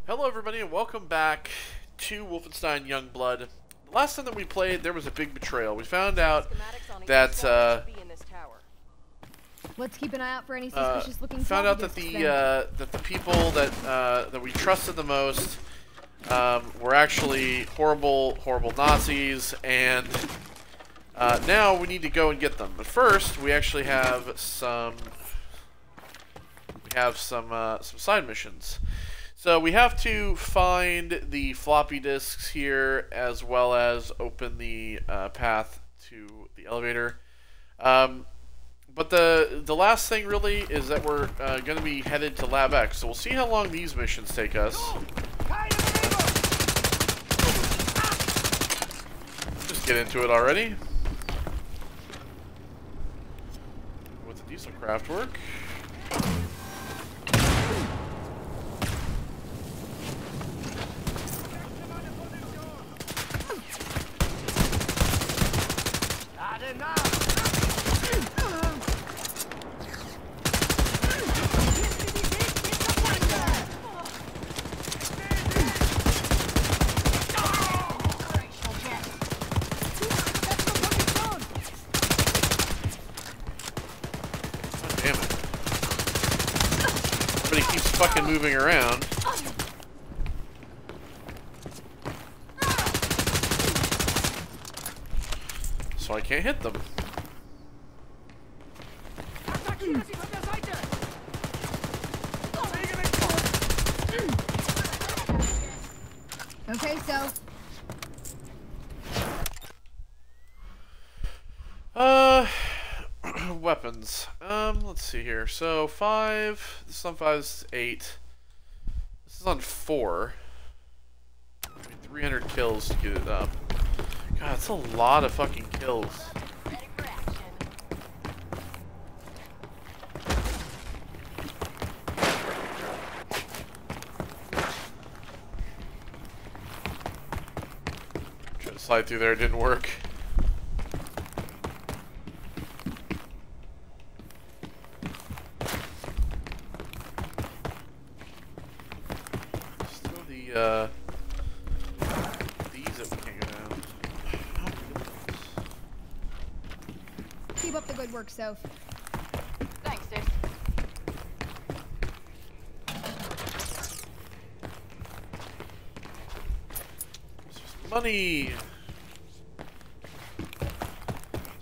Hello everybody and welcome back to Wolfenstein Youngblood. The last time that we played, there was a big betrayal. We found out that Let's keep an eye out for any suspicious looking found out that the people that we trusted the most were actually horrible Nazis, and now we need to go and get them. But first, we actually have some side missions. So we have to find the floppy disks here, as well as open the path to the elevator. But the last thing really is that we're going to be headed to Lab X. So we'll see how long these missions take us. Just get into it already. With the diesel craft work. Fucking moving around. So I can't hit them. Okay, so weapons. Let's see here. So 5. This is on 5. This is 8. This is on 4. I mean, 300 kills to get it up. God, that's a lot of fucking kills. Try to slide through there. It didn't work. These that we can't go down. keep up the good work, Soph. Thanks, sis. Money!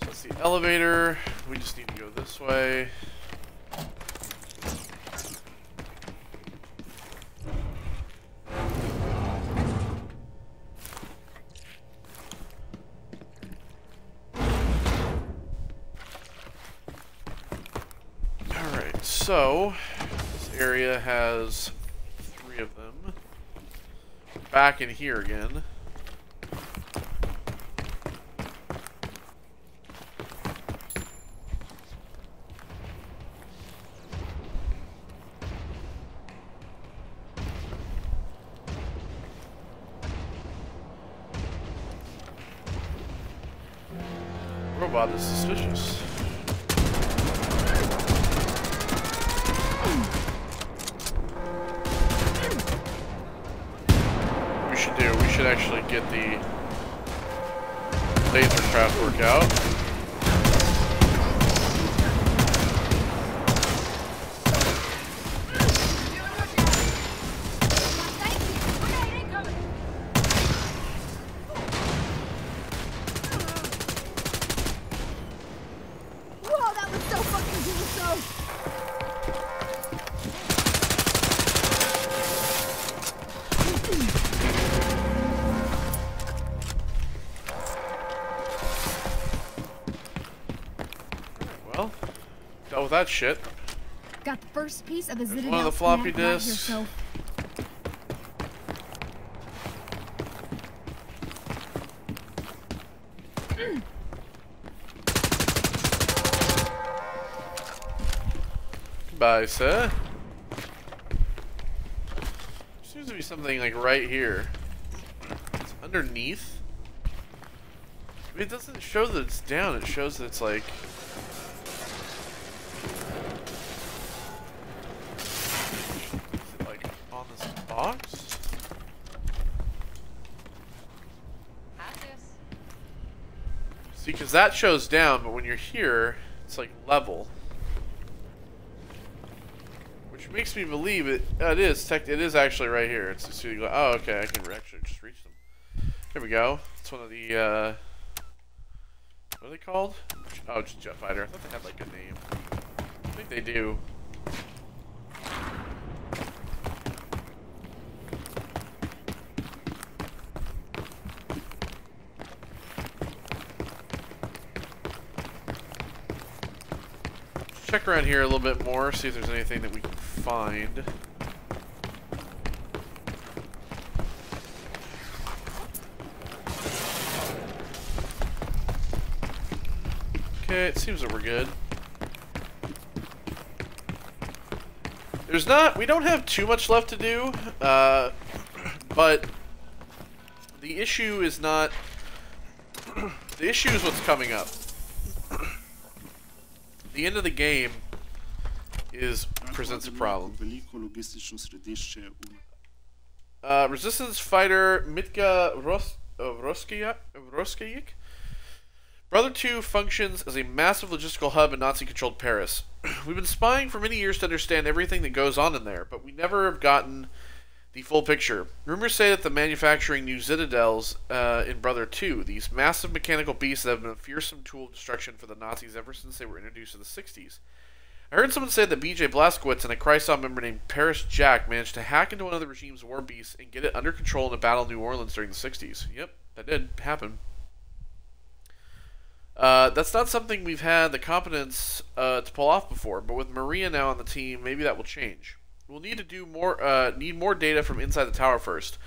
So it's the elevator. We just need to go this way. Alright, so this area has 3 of them. Back in here again. Robot is suspicious. We should actually get the laser craft work out. Well, dealt with that shit. Got the first piece of the Citadel. One of the floppy disks. Goodbye, sir. Seems to be something like right here. It's underneath. I mean, it doesn't show that it's down. It shows that it's like. Is it like on this box? that shows down, but when you're here, it's like level. Which makes me believe it is actually right here. It's just, oh, okay, I can actually just reach them. Here we go. It's one of the, what are they called? Oh, just jet fighter. I thought they had like a name. I think they do. Check around here a little bit more, see if there's anything that we can find. Okay, it seems that we're good. We don't have too much left to do, but the issue is not, the issue is what's coming up. The end of the game presents a problem. Resistance fighter Mitka Roskayik. Brother 2 functions as a massive logistical hub in Nazi-controlled Paris. We've been spying for many years to understand everything that goes on in there, but we never have gotten the full picture. Rumors say that the manufacturing new citadels in Brother 2, these massive mechanical beasts that have been a fearsome tool of destruction for the Nazis ever since they were introduced in the 60s. I heard someone say that B.J. Blazkowicz and a Chrysler member named Paris Jack managed to hack into one of the regime's war beasts and get it under control in a battle in New Orleans during the 60s. Yep, that did happen. That's not something we've had the competence to pull off before, but with Maria now on the team, maybe that will change. We'll need to do need more data from inside the tower first.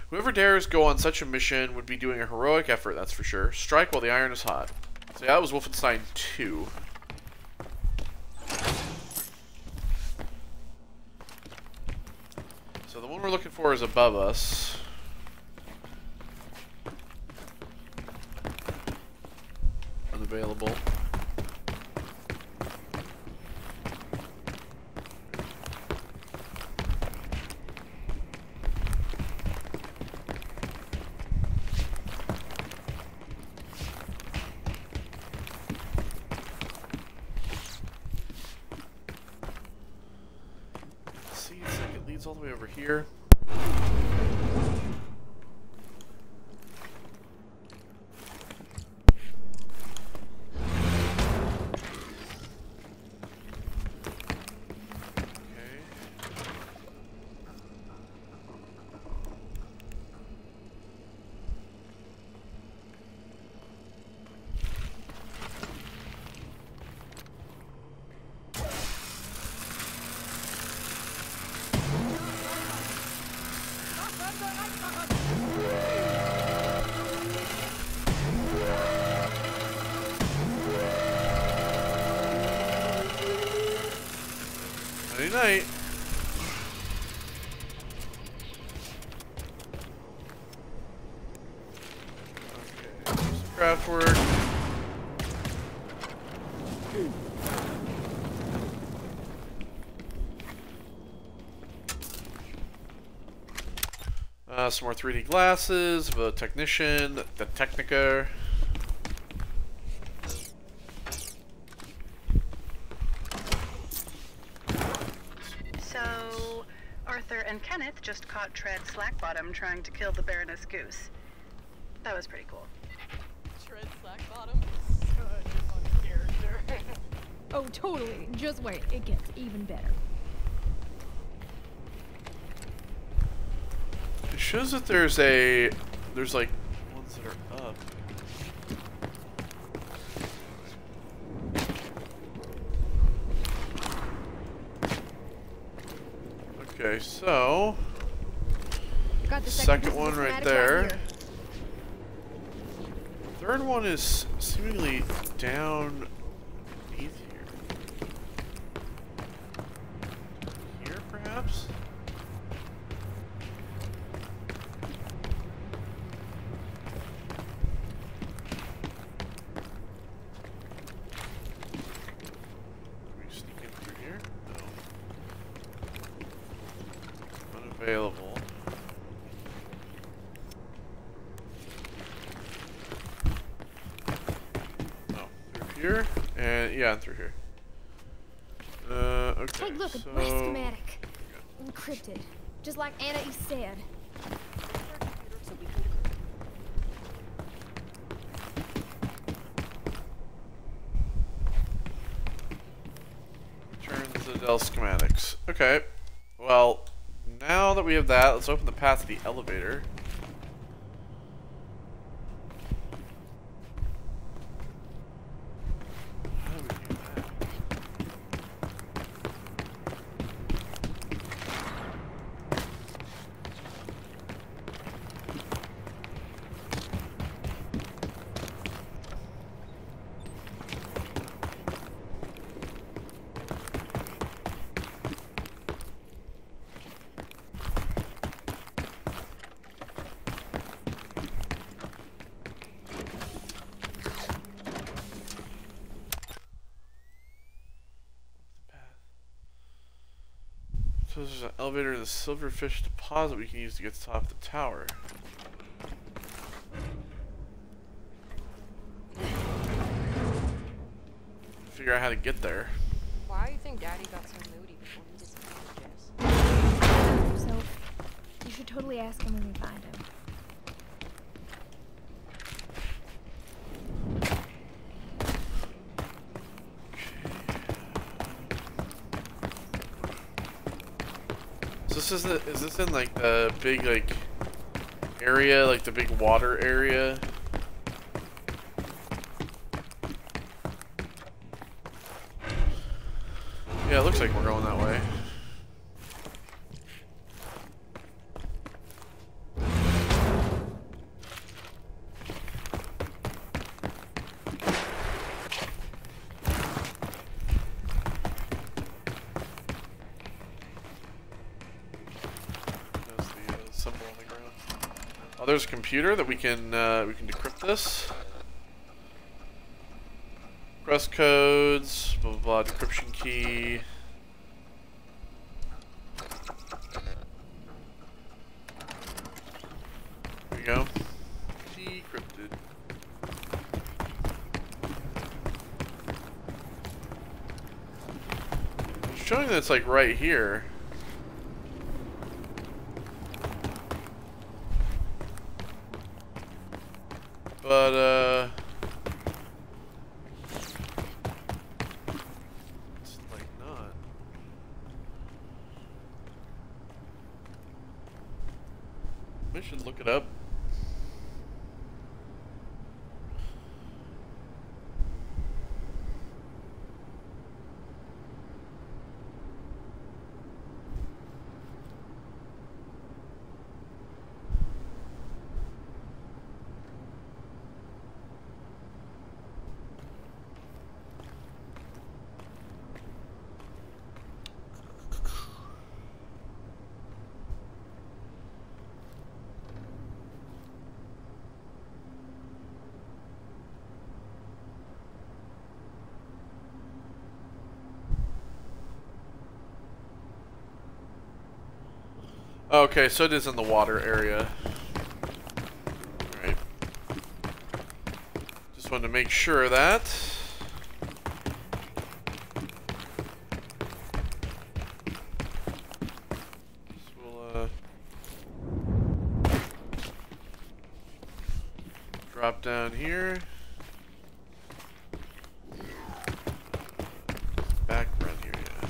Whoever dares go on such a mission would be doing a heroic effort, that's for sure. Strike while the iron is hot. So yeah, that was Wolfenstein 2. So the one we're looking for is above us. Unavailable. All the way over here. Night. Okay, some craft work. Some more 3D glasses, the technician, the Technica. And Kenneth just caught Tread Slackbottom trying to kill the Baroness Goose. That was pretty cool. Tread Slackbottom is such a fun character. Oh, totally. Just wait. It gets even better. It shows that there's like ones that are up. Okay, so Got the second one right there. here. Third one is seemingly down beneath here. Here, perhaps? Can we sneak in through here? No. Unavailable. Yeah, through here. Okay. Hey, look, a so... brace schematic. Encrypted. Just like Anna East said. Turn the Dell schematics. Okay. Well, now that we have that, let's open the path to the elevator. How do we do that? So there's an elevator in the silverfish deposit we can use to get to the top of the tower. Figure out how to get there. Why do you think Daddy got so moody before he did some Jess? So, you should totally ask him when we find him. So is this in like the big like area, like the big water area? Yeah, it looks like we're going that way. Oh, there's a computer that we can decrypt this. Press codes, blah blah blah, decryption key. There we go. Decrypted. It's showing that it's like right here. But, it's like not. We should look it up. Okay, so it is in the water area. Alright. Just wanted to make sure of that. So we'll, drop down here. Back around here, yeah.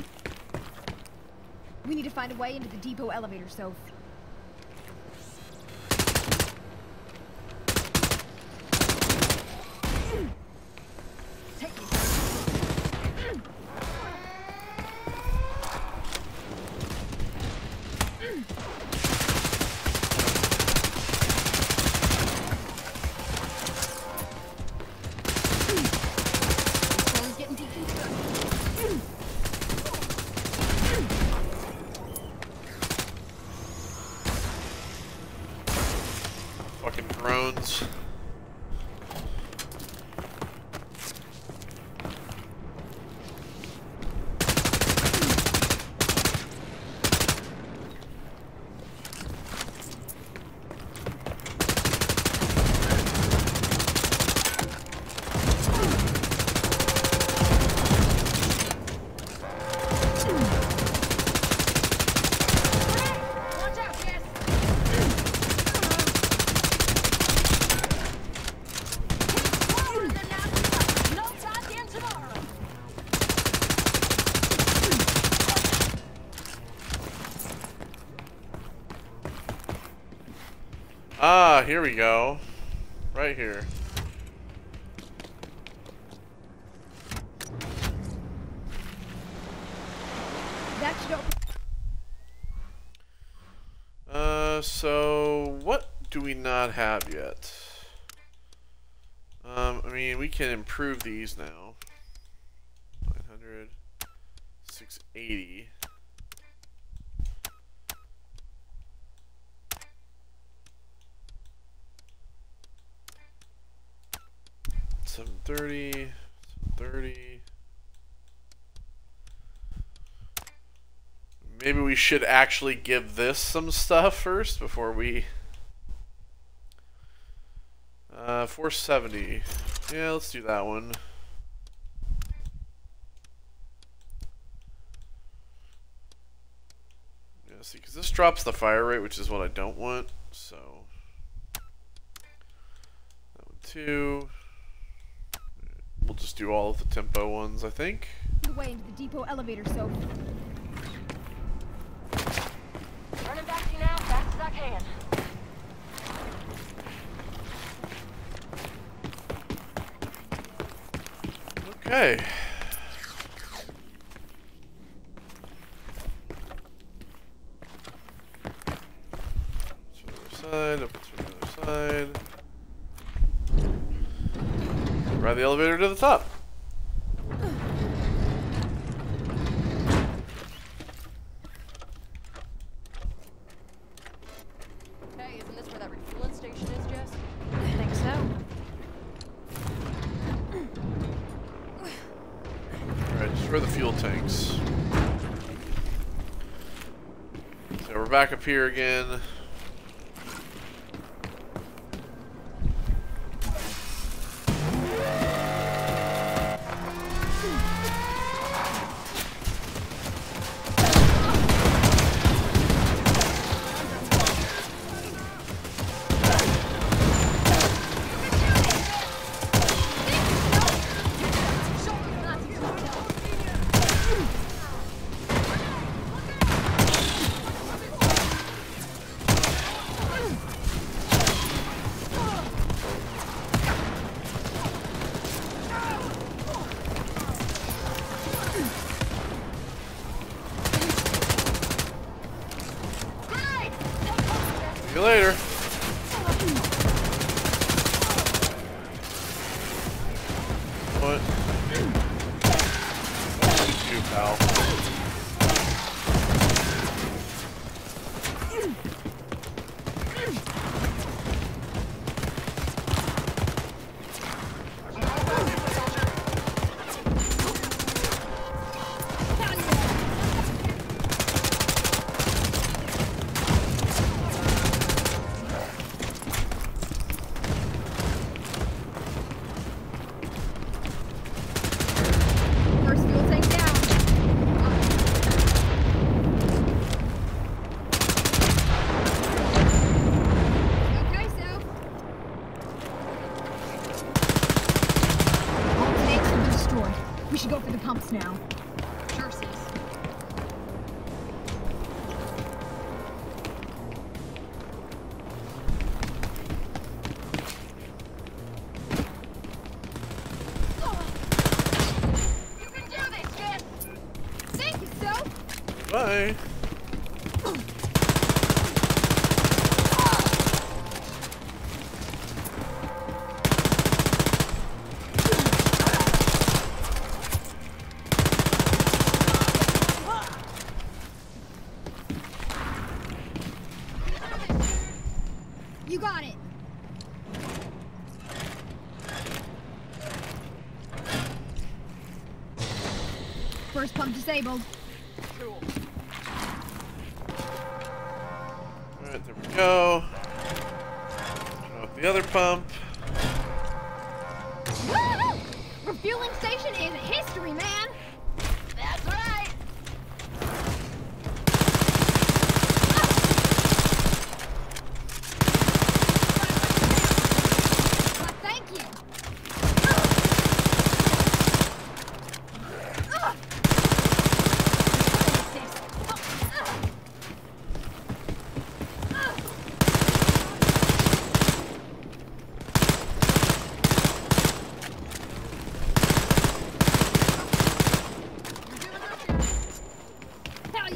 We need to find a way into the depot elevator, Soph. Fucking drones. Ah, here we go. Right here. That should open. So what do we not have yet? I mean, we can improve these now. 900, 680. 730, 730. Maybe we should actually give this some stuff first before we... 470. Yeah, let's do that one. Yeah, see, because this drops the fire rate, which is what I don't want. So, that one too. We'll just do all of the tempo ones, I think. The way into the depot elevator, so. Running back to you now, fast as I can. Okay. To the other side, up to the other side. Ride the elevator to the top. Hey, isn't this where that refueling station is, Jess? I think so. Alright, just for the fuel tanks. So we're back up here again. See you later. What? You, pal. First fuel tank down. Okay, so. All tanks have been destroyed. We should go for the pumps now. Sure, sis. You can do this, Jess! Thank you, so. Bye. You got it. First pump disabled. Cool. Alright, there we go. Turn off the other pump. Woo! Refueling station is history, man. That's right! Well, thank you.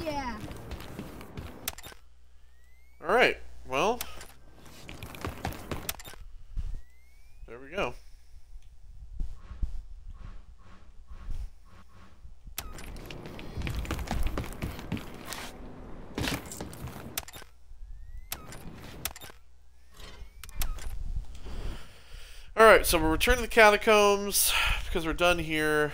yeah. Alright, well. There we go. Alright, so we'll return to the catacombs because we're done here.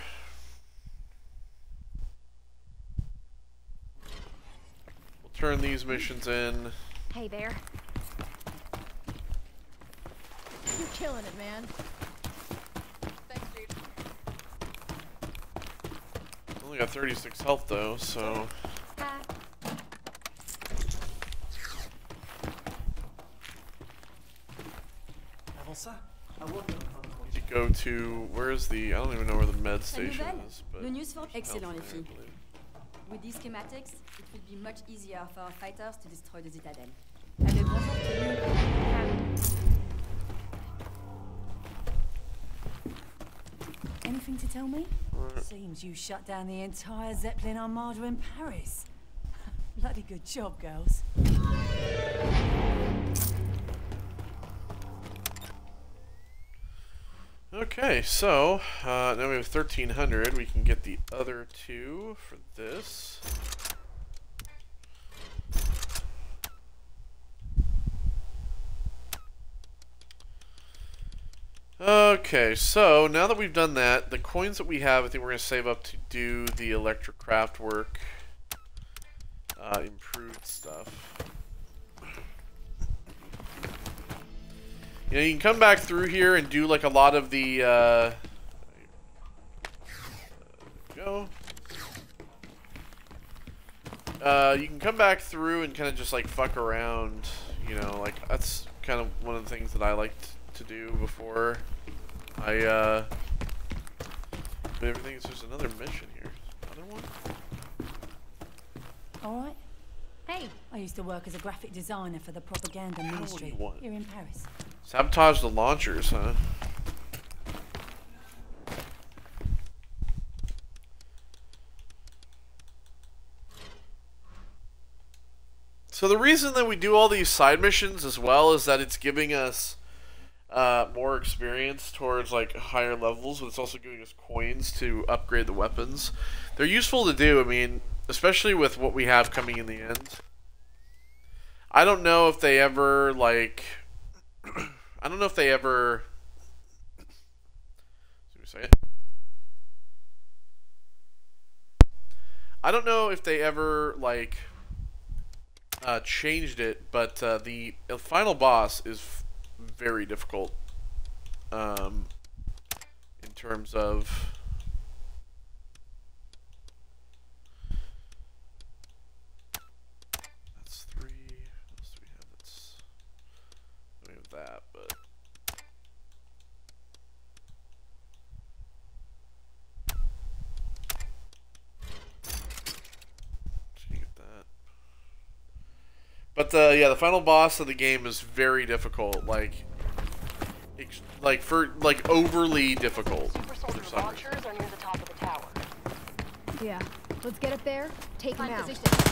We'll turn these missions in. Hey there. You're killing it, man. Thanks, dude. Only got 36 health though, so. To go to, where's the, I don't even know where the med station is, but Le news for excellent, les okay, I filles. believe. With these schematics, it will be much easier for our fighters to destroy the citadel. Allez, bonjour to you. Anything to tell me? Right. Seems you shut down the entire Zeppelin Armada in Paris. Bloody good job, girls. Okay, so now we have 1300. We can get the other two for this. Okay, so now that we've done that, the coins that we have, I think we're going to save up to do the electric craft work, improved stuff. You know, you can come back through here and do like a lot of the, go. You can come back through and kind of just like fuck around, you know, like that's kind of one of the things that I liked to do before I, but everything is just another mission here. Another one? Alright. Hey. I used to work as a graphic designer for the propaganda What do ministry you want? here in Paris. Sabotage the launchers, huh? So the reason that we do all these side missions as well is that it's giving us more experience towards like higher levels, but it's also giving us coins to upgrade the weapons. They're useful to do, I mean, especially with what we have coming in the end. I don't know if they ever, like... I don't know if they ever... I don't know if they ever, like, changed it, but the final boss is very difficult in terms of... That's 3. What else do we have? We have that, but... Get that. But yeah, the final boss of the game is very difficult, like overly difficult. Super soldier launchers are near the top of the tower. Yeah. Let's get up there. Take him out. Thank you, Soph.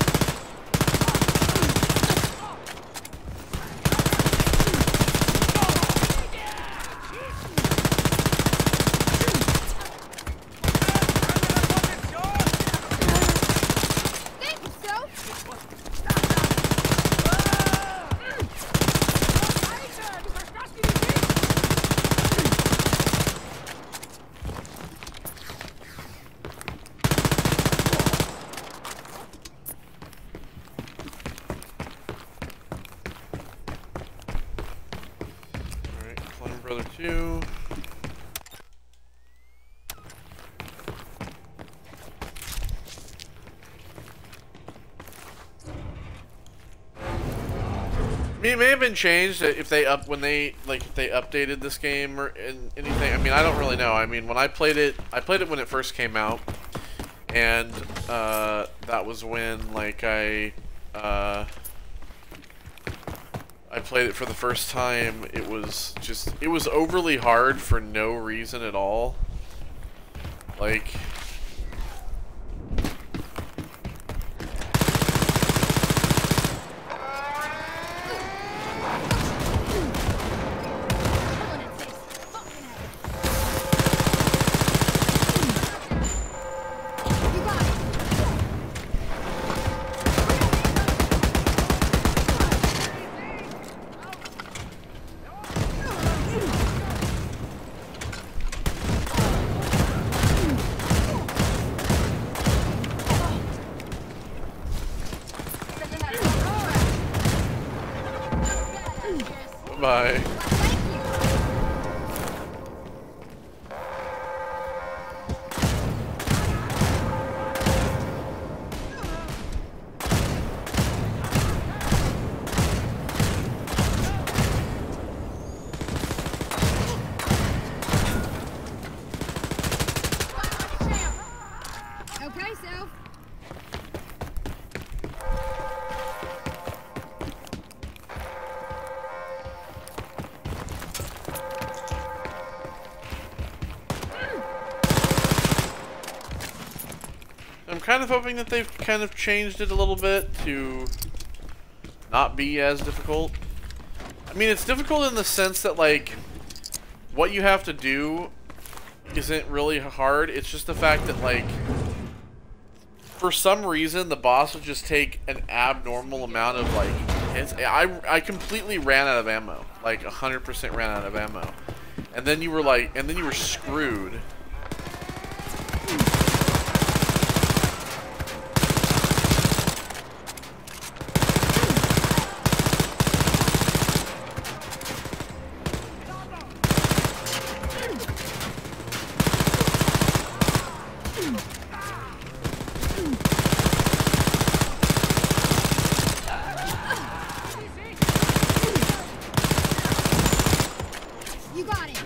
Alright, Clone Brother 2. I mean, it may have been changed if they if they updated this game or anything. I mean, I don't really know. I mean, when I played it when it first came out, and that was when like I played it for the first time. It was overly hard for no reason at all. Like, Bye. Okay, Self. I'm kind of hoping that they've kind of changed it a little bit to not be as difficult. I mean, it's difficult in the sense that, like, what you have to do isn't really hard. It's just the fact that, like, for some reason, the boss would just take an abnormal amount of, like, hits. I completely ran out of ammo. Like, 100% ran out of ammo. And then you were, like, and then you were screwed. You got it.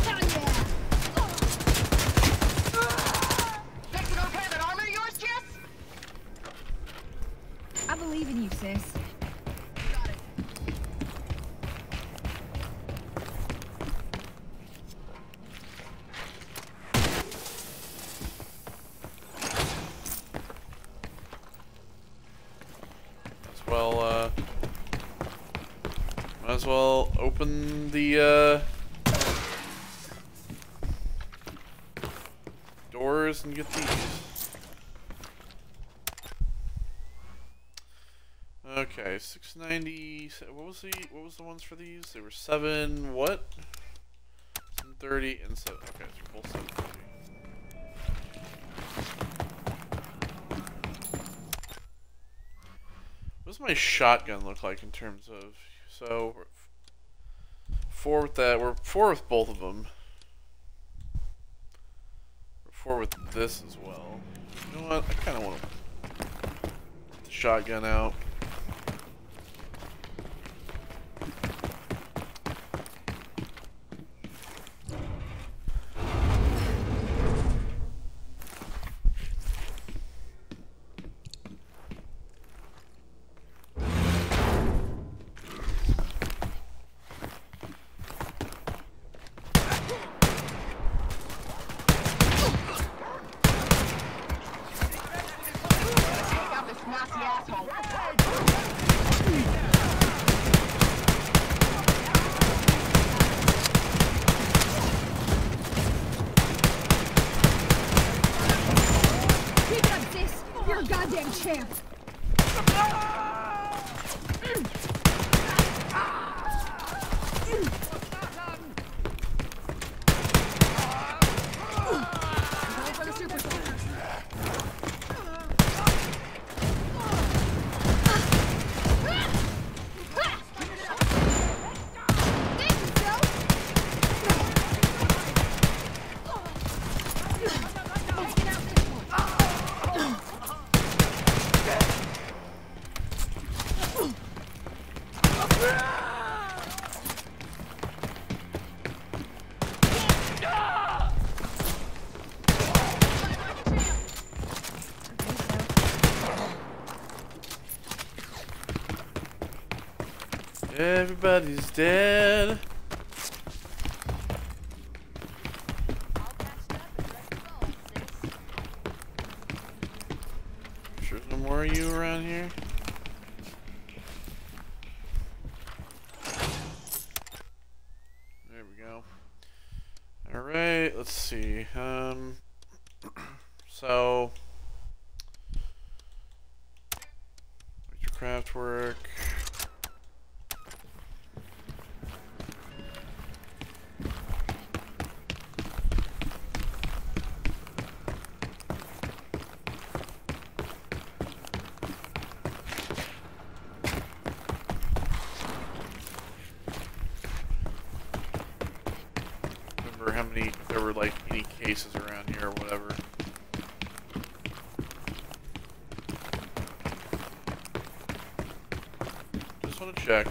Hell yeah. Fixing okay that armor of yours, Jess? I believe in you, sis. Got it. Might as well open the doors and get these. Okay, 690. What was the ones for these? They were 7 what? 730 and 7. Okay, so both 730. What does my shotgun look like in terms of? So we're 4 with that. We're 4 with both of them. We're 4 with this as well. You know what? I kind of want to get the shotgun out. Take out this nasty asshole. Keep it up, sis. You're a goddamn champ. Going for the super soldier. Thank you, Joe. Let's get out this one. Everybody's dead. Sure there's no more of you around here? There we go. Alright, let's see. So craft work. Remember how many, if there were like any cases around here or whatever. Just want to check.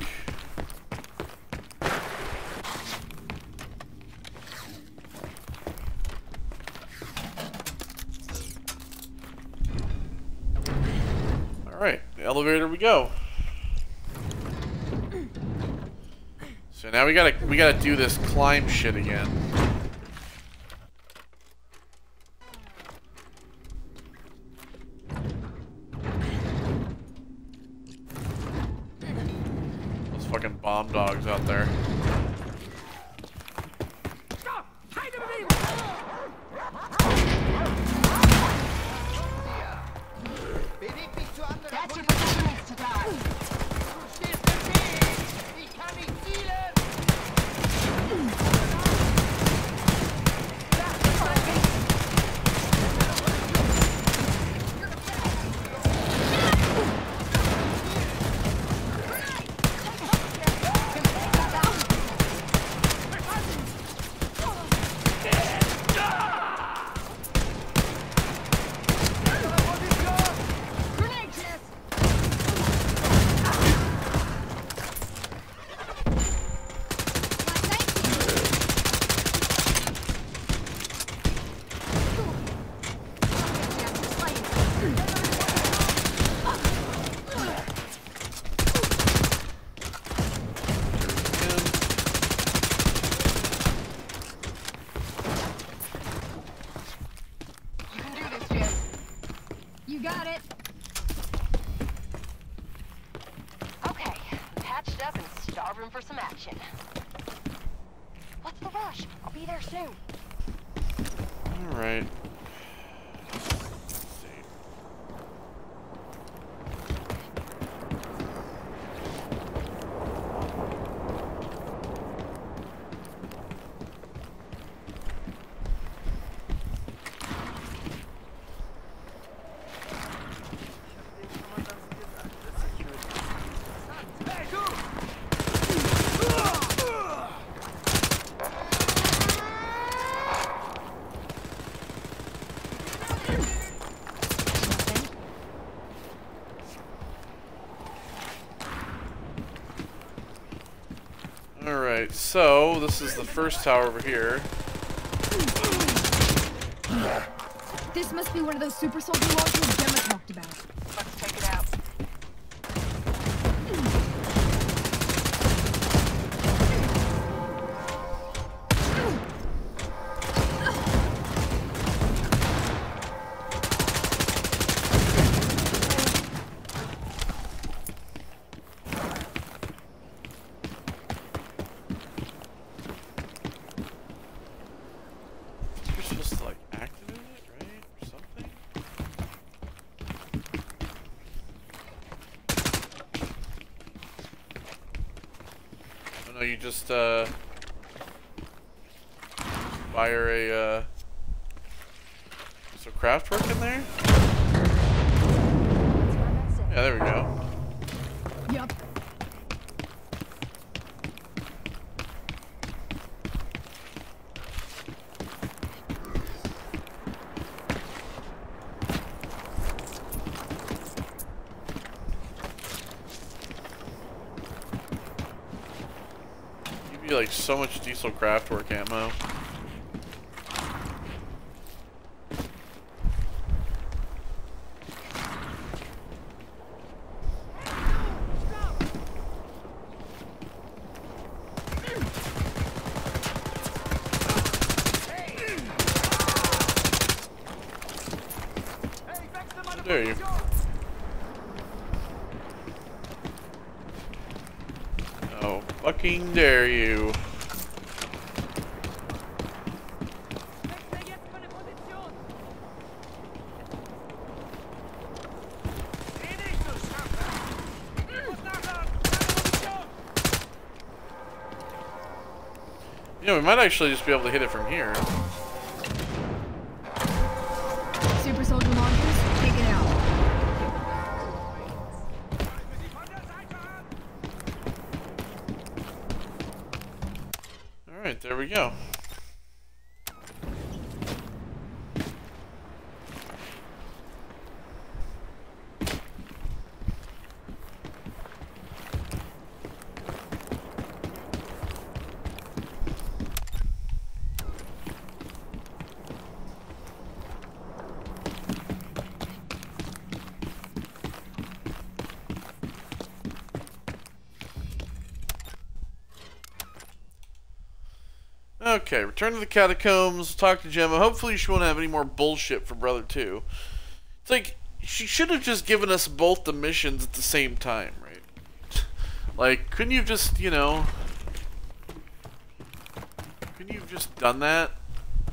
Alright, the elevator we go. So now we gotta do this climb shit again. Those fucking bomb dogs out there. That's your performance to die. You got it. Okay, I'm patched up and starving for some action. What's the rush? I'll be there soon. Alright. Alright, so this is the first tower over here. This must be one of those super soldier launchers Gemma talked about. Let's take it out. You're supposed to like activate it, right? Or something? Oh no, you just fire a so craft work in there? Yeah, there we go. Yup. Give you like so much diesel craft work ammo. How dare you? Oh, fucking dare you. You know, we might actually just be able to hit it from here. Super soldier launchers, take it out. Alright, there we go. Okay, return to the catacombs, talk to Gemma. Hopefully she won't have any more bullshit for Brother 2. It's like, she should have just given us both the missions at the same time, right? Like, couldn't you have just, you know... Couldn't you have just done that?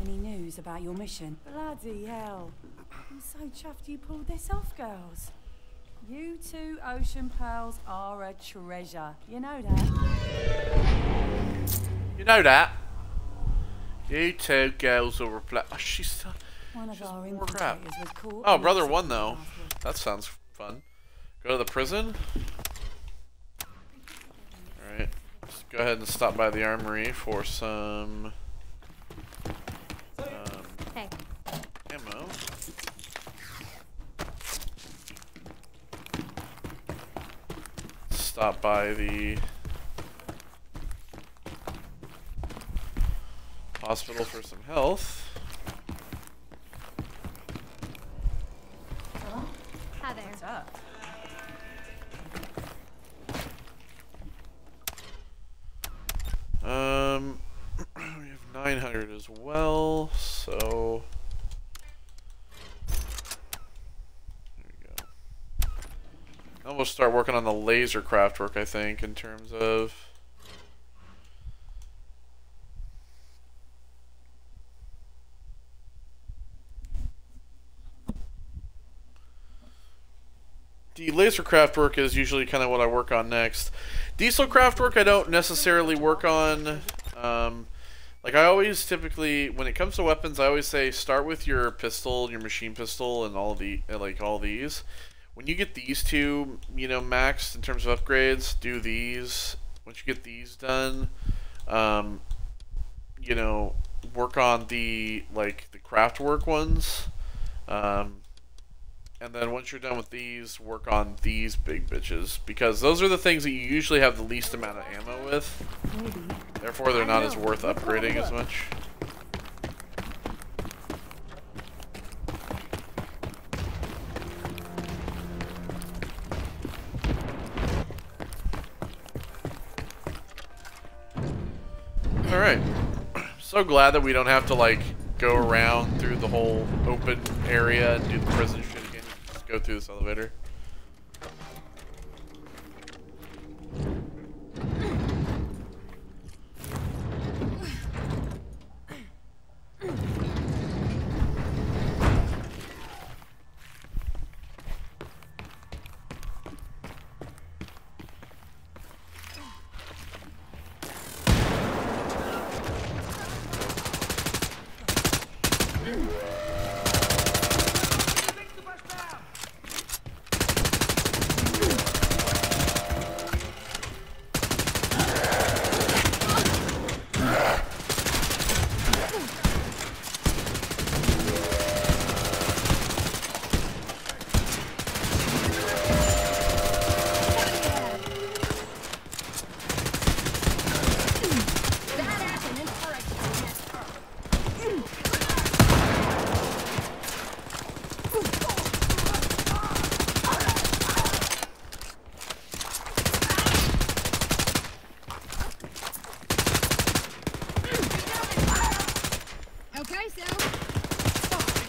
Any news about your mission? Bloody hell. I'm so chuffed you pulled this off, girls. You two ocean pearls are a treasure. You know that? You know that. You two girls will reply. Oh, she's One of our more crap. infiltrators was caught. Oh, in Brother the 1 though. last week. That sounds fun. Go to the prison. Alright. Let's go ahead and stop by the armory for some Hey. ammo. Stop by the hospital for some health. Hi there. What's up? We have 900 as well, so there we go. Now we'll start working on the laser craft work, I think, in terms of the laser craft work is usually kind of what I work on next. Diesel craft work I don't necessarily work on. Like I always typically, when it comes to weapons, I always say start with your pistol, your machine pistol, and all these. When you get these two, you know, maxed in terms of upgrades, do these. Once you get these done, you know, work on the craft work ones. And then once you're done with these, work on these big bitches. Because those are the things that you usually have the least amount of ammo with. Therefore, they're not as worth upgrading as much. Alright. So glad that we don't have to, like, go around through the whole open area and do the prison shit again. Just go through this elevator.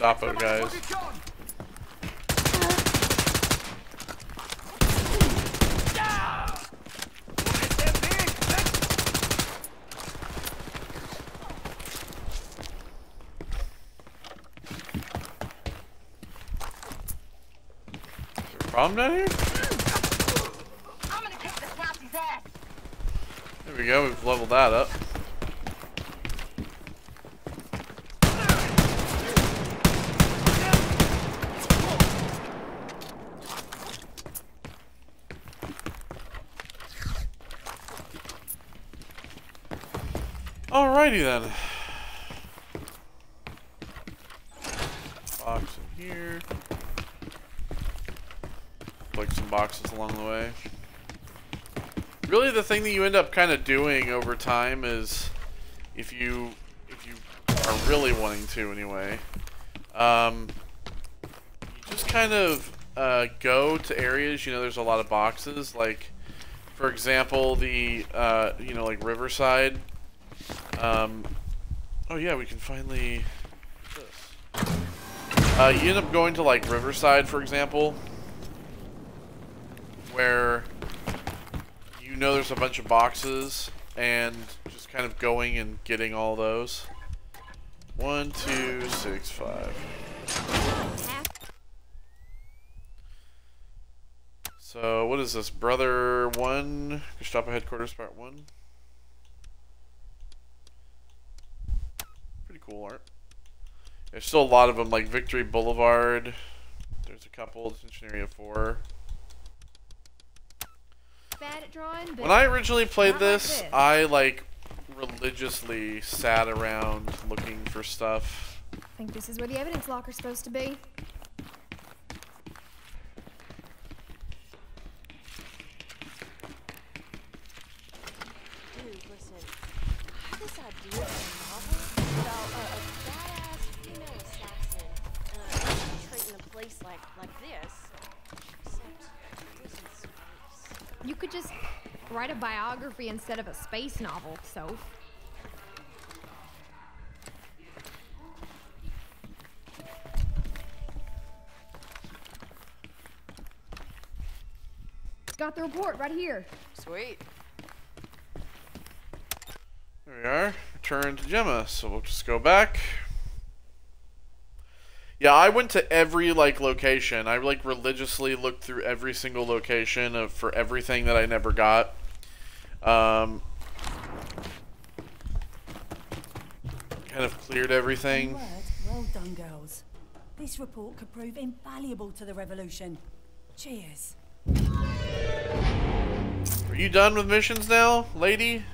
Oppo guys. Is there a problem down here? I'm gonna kick this Nazi's ass. There we go, we've leveled that up. Alrighty then. Box in here. Like some boxes along the way. Really, the thing that you end up kind of doing over time is, if you are really wanting to anyway, you just kind of go to areas. You know, there's a lot of boxes. Like, for example, the you know, like Riverside. Oh yeah, we can finally do this. You end up going to like Riverside, for example, where you know there's a bunch of boxes, and just kind of going and getting all those. 1, 2, 6, 5. So what is this? Brother 1, Gestapo Headquarters Part 1. Pretty cool art. There's still a lot of them, like Victory Boulevard. There's a couple. Detention Area 4. Bad at drawing, but When I originally played not like this, I like religiously sat around looking for stuff. I think this is where the evidence locker's supposed to be. Dude, listen. I had this idea of a novel about a badass female assassin infiltrating a place like this. Except it was in space. You could just write a biography instead of a space novel, so. Got the report right here. Sweet. There we are. Return to Gemma. So we'll just go back. Yeah, I went to every like location. I like religiously looked through every single location for everything that I never got. Kind of cleared everything. Well done, girls. This report could prove invaluable to the revolution. Cheers. Are you done with missions now, lady?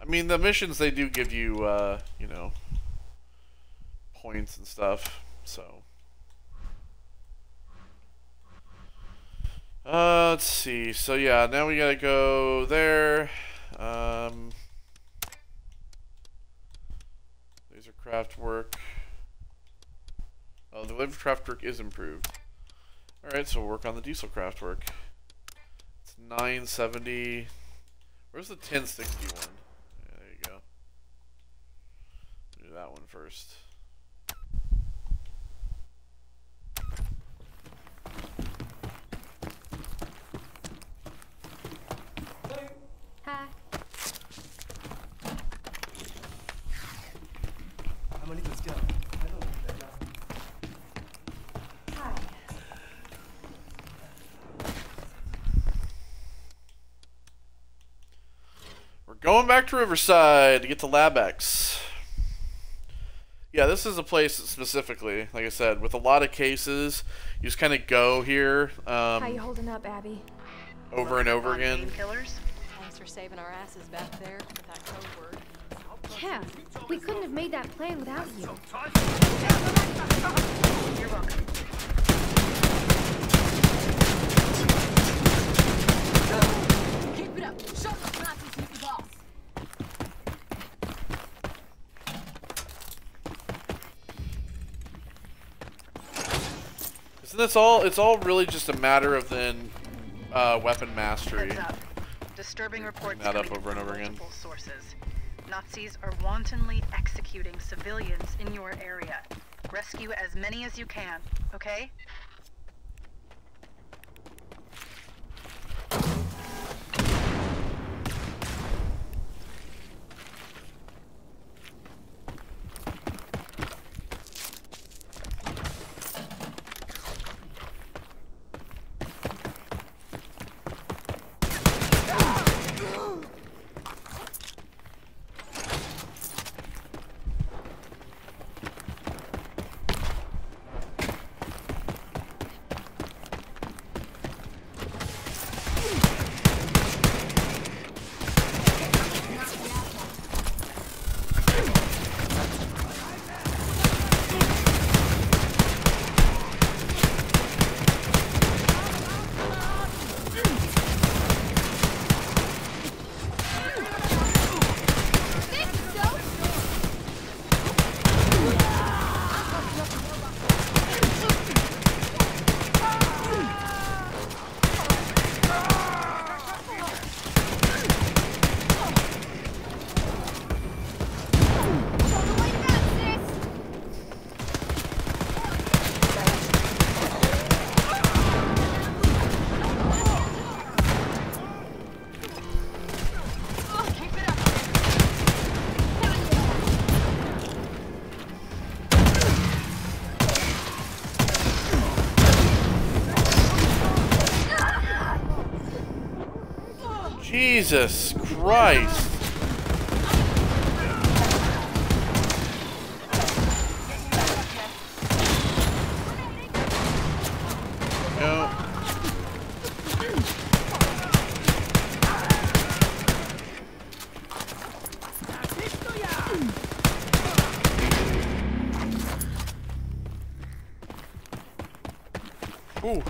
I mean, the missions, they do give you, you know, points and stuff, so. Let's see. So, yeah, now we gotta go there. Laser craft work. Oh, the laser craft work is improved. Alright, so we'll work on the diesel craft work. It's 970. Where's the 1060 one? Yeah, there you go. Do that one first. Hi. How many let's go? I don't think that job. Hi. We're going back to Riverside to get to Lab X. Yeah, this is a place that specifically, like I said, with a lot of cases, you just kind of go here How you holding up, Abby? over and over On again. painkillers? Thanks for saving our asses back there with that code word. Yeah, we couldn't have made that plan without you. You're welcome. Keep it up. Show those Nazis who's the boss. Isn't this all? It's all really just a matter of then weapon mastery. Heads up. Disturbing reports That up coming over and from over again. multiple sources. Nazis are wantonly executing civilians in your area. Rescue as many as you can, okay? Jesus Christ! No. Ooh.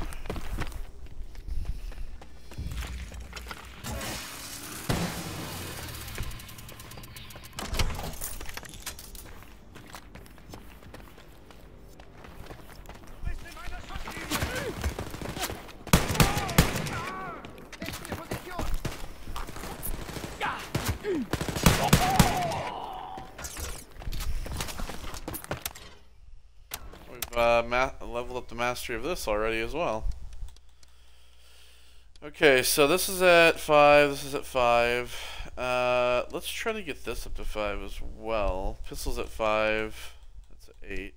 We've leveled up the mastery of this already as well. Okay, so this is at 5, this is at 5. Let's try to get this up to 5 as well. Pistol's at 5, that's at 8.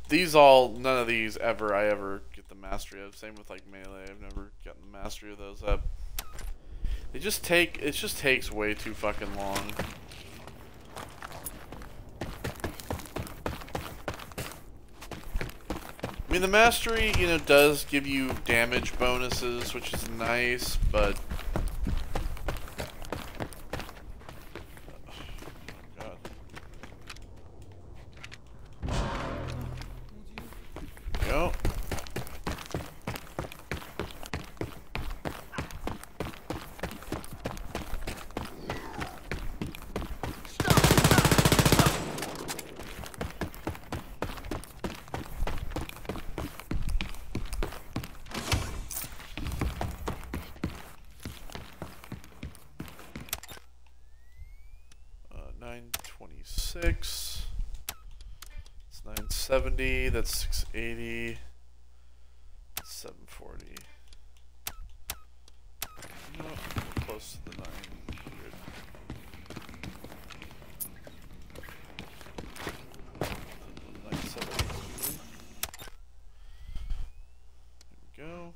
These all, none of these I ever get the mastery of. Same with like melee, I've never gotten the mastery of those up. It just takes way too fucking long. I mean, the mastery, you know, does give you damage bonuses, which is nice, but... Oh, God. Go. It's 970, that's 680, 740. No, close to the 900. There we go.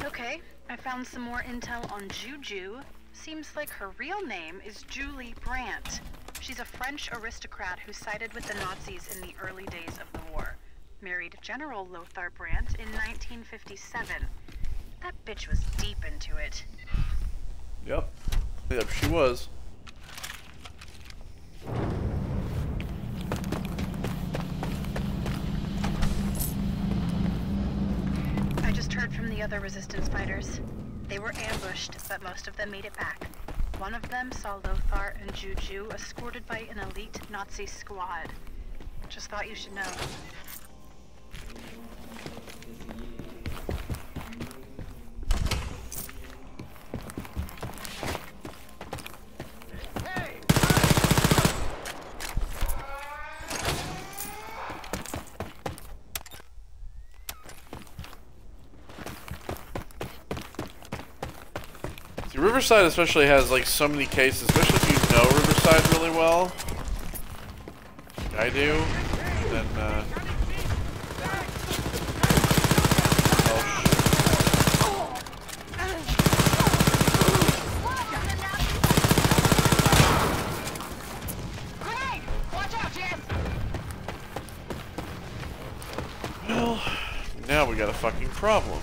Okay, I found some more intel on Juju. Seems like her real name is Julie Brandt. She's a French aristocrat who sided with the Nazis in the early days of the war. Married General Lothar Brandt in 1957. That bitch was deep into it. Yep, she was. I just heard from the other resistance fighters. They were ambushed, but most of them made it back. One of them saw Lothar and Juju escorted by an elite Nazi squad. Just thought you should know. Riverside especially has like so many cases, especially if you know Riverside really well. Like I do, then well, now we got a fucking problem.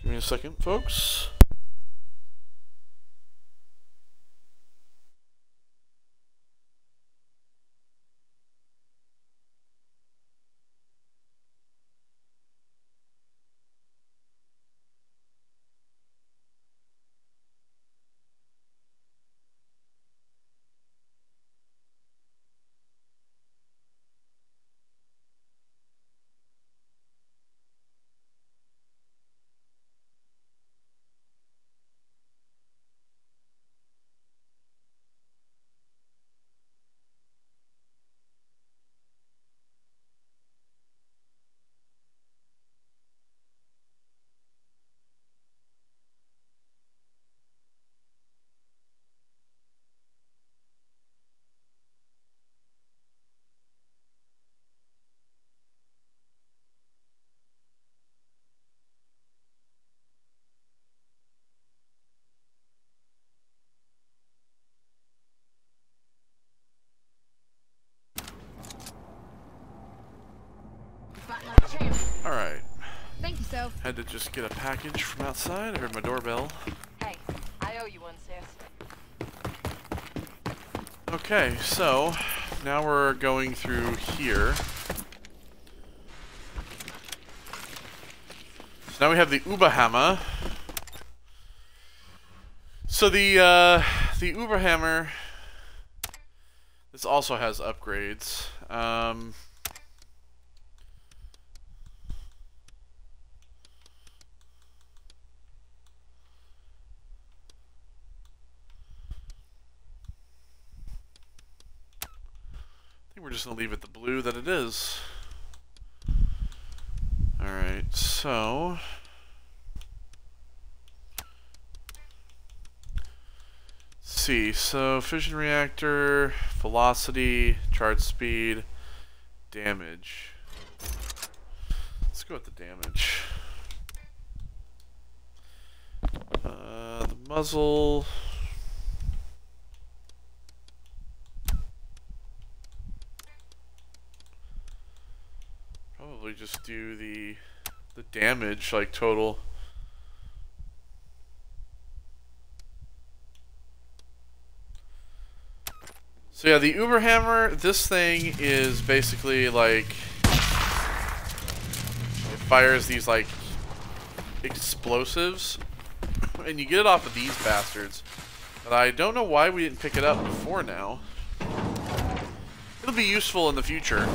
Give me a second, folks. Had to just get a package from outside. I heard my doorbell. Hey, I owe you one, sis. Okay, so now we're going through here. So now we have the Uberhammer. So the Uberhammer, this also has upgrades. I think we're just gonna leave it the blue that it is. Alright, so see, so fission reactor, velocity, charge speed, damage. Let's go with the damage. The muzzle. Probably just do the damage, like total. So yeah, the Uberhammer, this thing is basically like, it fires these like explosives, and you get it off of these bastards. But I don't know why we didn't pick it up before now. It'll be useful in the future.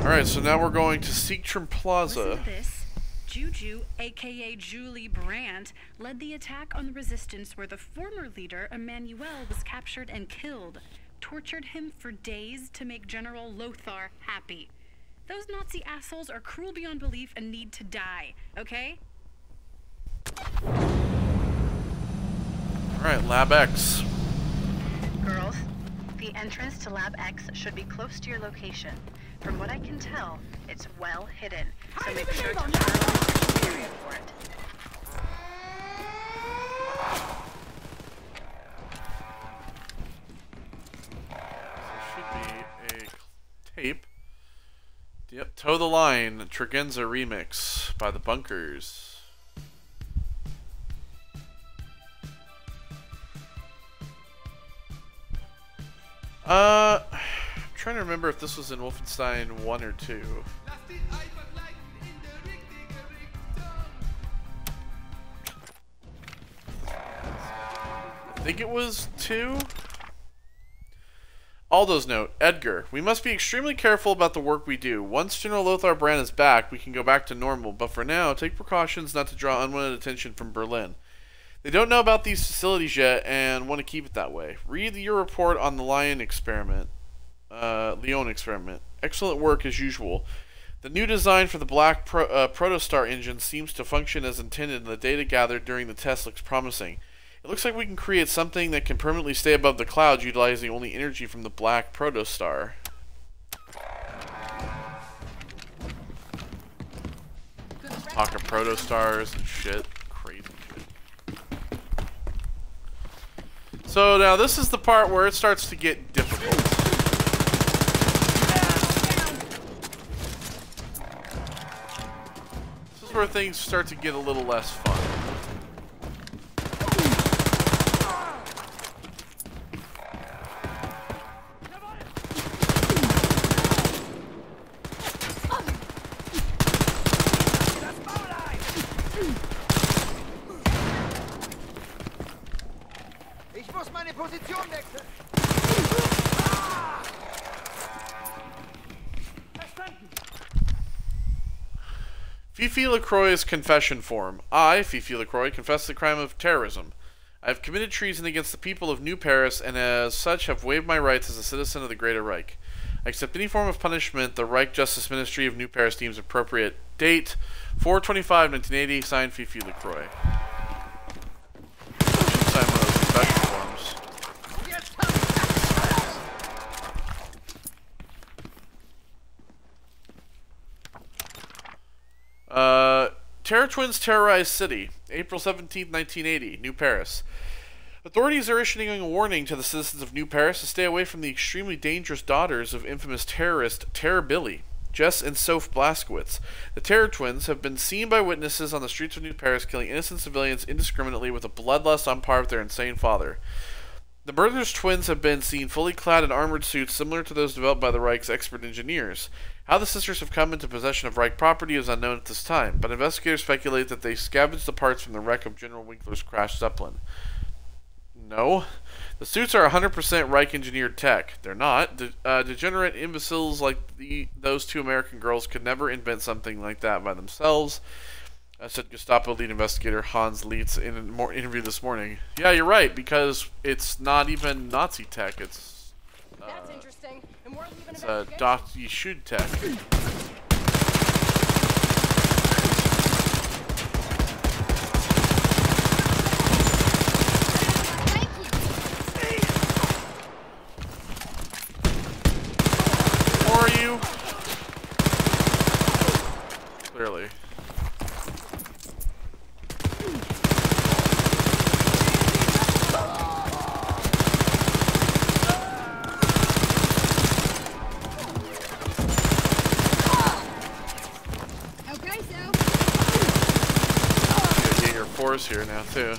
Alright, so now we're going to Seactrum Plaza. Listen to this. Juju, aka Julie Brandt, led the attack on the resistance where the former leader, Emmanuel, was captured and killed. Tortured him for days to make General Lothar happy. Those Nazi assholes are cruel beyond belief and need to die, okay? Alright, Lab X. Girls, the entrance to Lab X should be close to your location. From what I can tell, it's well hidden, so make sure to turn on the area for it. There should be a tape. Yep, Toe the Line, Tregenza remix by the Bunkers. I'm trying to remember if this was in Wolfenstein 1 or 2. I think it was 2. Aldo's note, Edgar, we must be extremely careful about the work we do. Once General Lothar Brand is back, we can go back to normal, but for now, take precautions not to draw unwanted attention from Berlin. They don't know about these facilities yet and want to keep it that way. Read your report on the Leon experiment. Excellent work as usual. The new design for the Black Protostar engine seems to function as intended, and the data gathered during the test looks promising. It looks like we can create something that can permanently stay above the clouds, utilizing only energy from the Black Protostar. Talk of protostars and shit. Crazy shit. So now this is the part where it starts to get difficult. This is where things start to get a little less fun. Fifi LaCroix's confession form. I, Fifi LaCroix, confess the crime of terrorism. I have committed treason against the people of New Paris, and as such have waived my rights as a citizen of the Greater Reich. I accept any form of punishment the Reich Justice Ministry of New Paris deems appropriate. Date, 4/25/1980, signed Fifi LaCroix. Sign one of those confession forms. Terror Twins terrorize city. April 17th, 1980. New Paris. Authorities are issuing a warning to the citizens of New Paris to stay away from the extremely dangerous daughters of infamous terrorist Terror Billy, Jess and Soph Blaskowitz. The Terror Twins have been seen by witnesses on the streets of New Paris killing innocent civilians indiscriminately with a bloodlust on par with their insane father. The murderous twins have been seen fully clad in armored suits similar to those developed by the Reich's expert engineers. How the sisters have come into possession of Reich property is unknown at this time, but investigators speculate that they scavenged the parts from the wreck of General Winkler's crashed Zeppelin. No. The suits are 100% Reich engineered tech. They're not. Degenerate imbeciles like those two American girls could never invent something like that by themselves, said Gestapo lead investigator Hans Lietz in an interview this morning. Yeah, you're right, because it's not even Nazi tech. It's That's interesting. And we're leaving it's investigation. Dot Yeshud tech. Who are you? Clearly. Okay, so. Get your force here now too.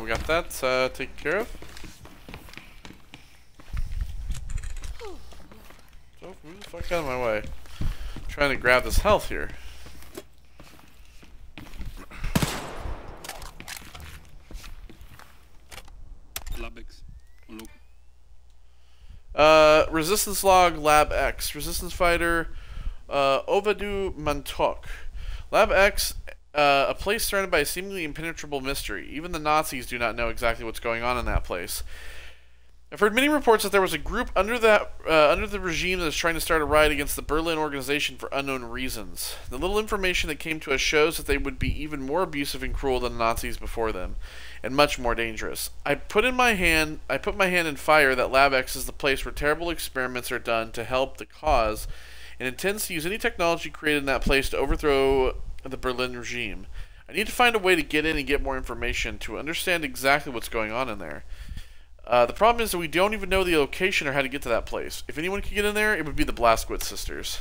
We got that taken care of. So move the fuck out of my way. I'm trying to grab this health here. Resistance log Lab X. Resistance fighter Ovadu Mantok. Lab X, a place surrounded by a seemingly impenetrable mystery. Even the Nazis do not know exactly what's going on in that place. I've heard many reports that there was a group under the regime that is trying to start a riot against the Berlin organization for unknown reasons. The little information that came to us shows that they would be even more abusive and cruel than the Nazis before them, and much more dangerous. I put my hand in fire that Lab X is the place where terrible experiments are done to help the cause, and intends to use any technology created in that place to overthrow the Berlin regime. I need to find a way to get in and get more information to understand exactly what's going on in there. The problem is that we don't even know the location or how to get to that place. If anyone could get in there, it would be the Blaskowitz sisters.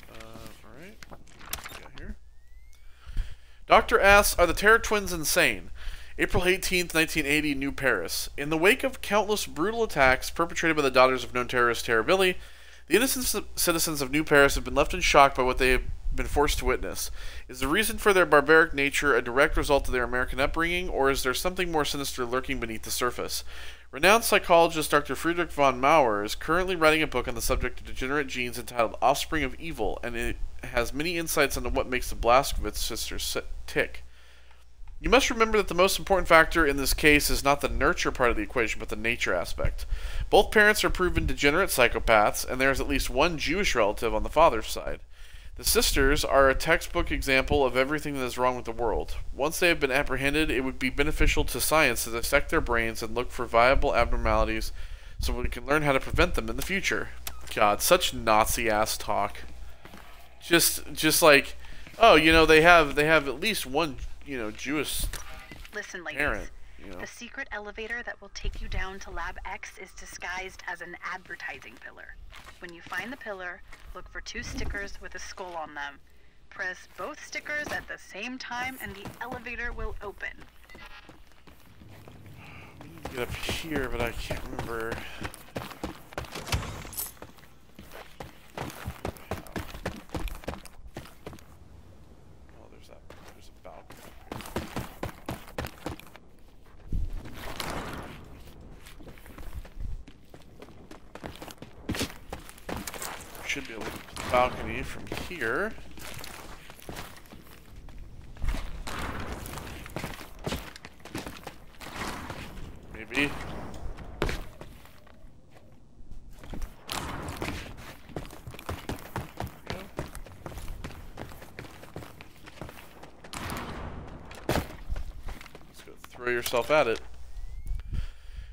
Alright. What we got here? Doctor asks, are the Terror Twins insane? April 18th, 1980, New Paris. In the wake of countless brutal attacks perpetrated by the daughters of known terrorist Terror Billy, the innocent citizens of New Paris have been left in shock by what they have been forced to witness. Is the reason for their barbaric nature a direct result of their American upbringing, or is there something more sinister lurking beneath the surface? Renowned psychologist Dr. Friedrich von Maurer is currently writing a book on the subject of degenerate genes entitled Offspring of Evil, and it has many insights into what makes the Blaskowitz sisters tick. You must remember that the most important factor in this case is not the nurture part of the equation, but the nature aspect. Both parents are proven degenerate psychopaths, and there is at least one Jewish relative on the father's side. The sisters are a textbook example of everything that is wrong with the world. Once they have been apprehended, it would be beneficial to science to dissect their brains and look for viable abnormalities so we can learn how to prevent them in the future. God, such Nazi-ass talk. Just like, oh, you know, they have at least one, you know, Jewish Listen, ladies. parent. You know. The secret elevator that will take you down to Lab X is disguised as an advertising pillar. When you find the pillar, look for 2 stickers with a skull on them. Press both stickers at the same time and the elevator will open. I need to get up here, but I can't remember. should be able to get to the balcony from here. Maybe. Let's go throw yourself at it.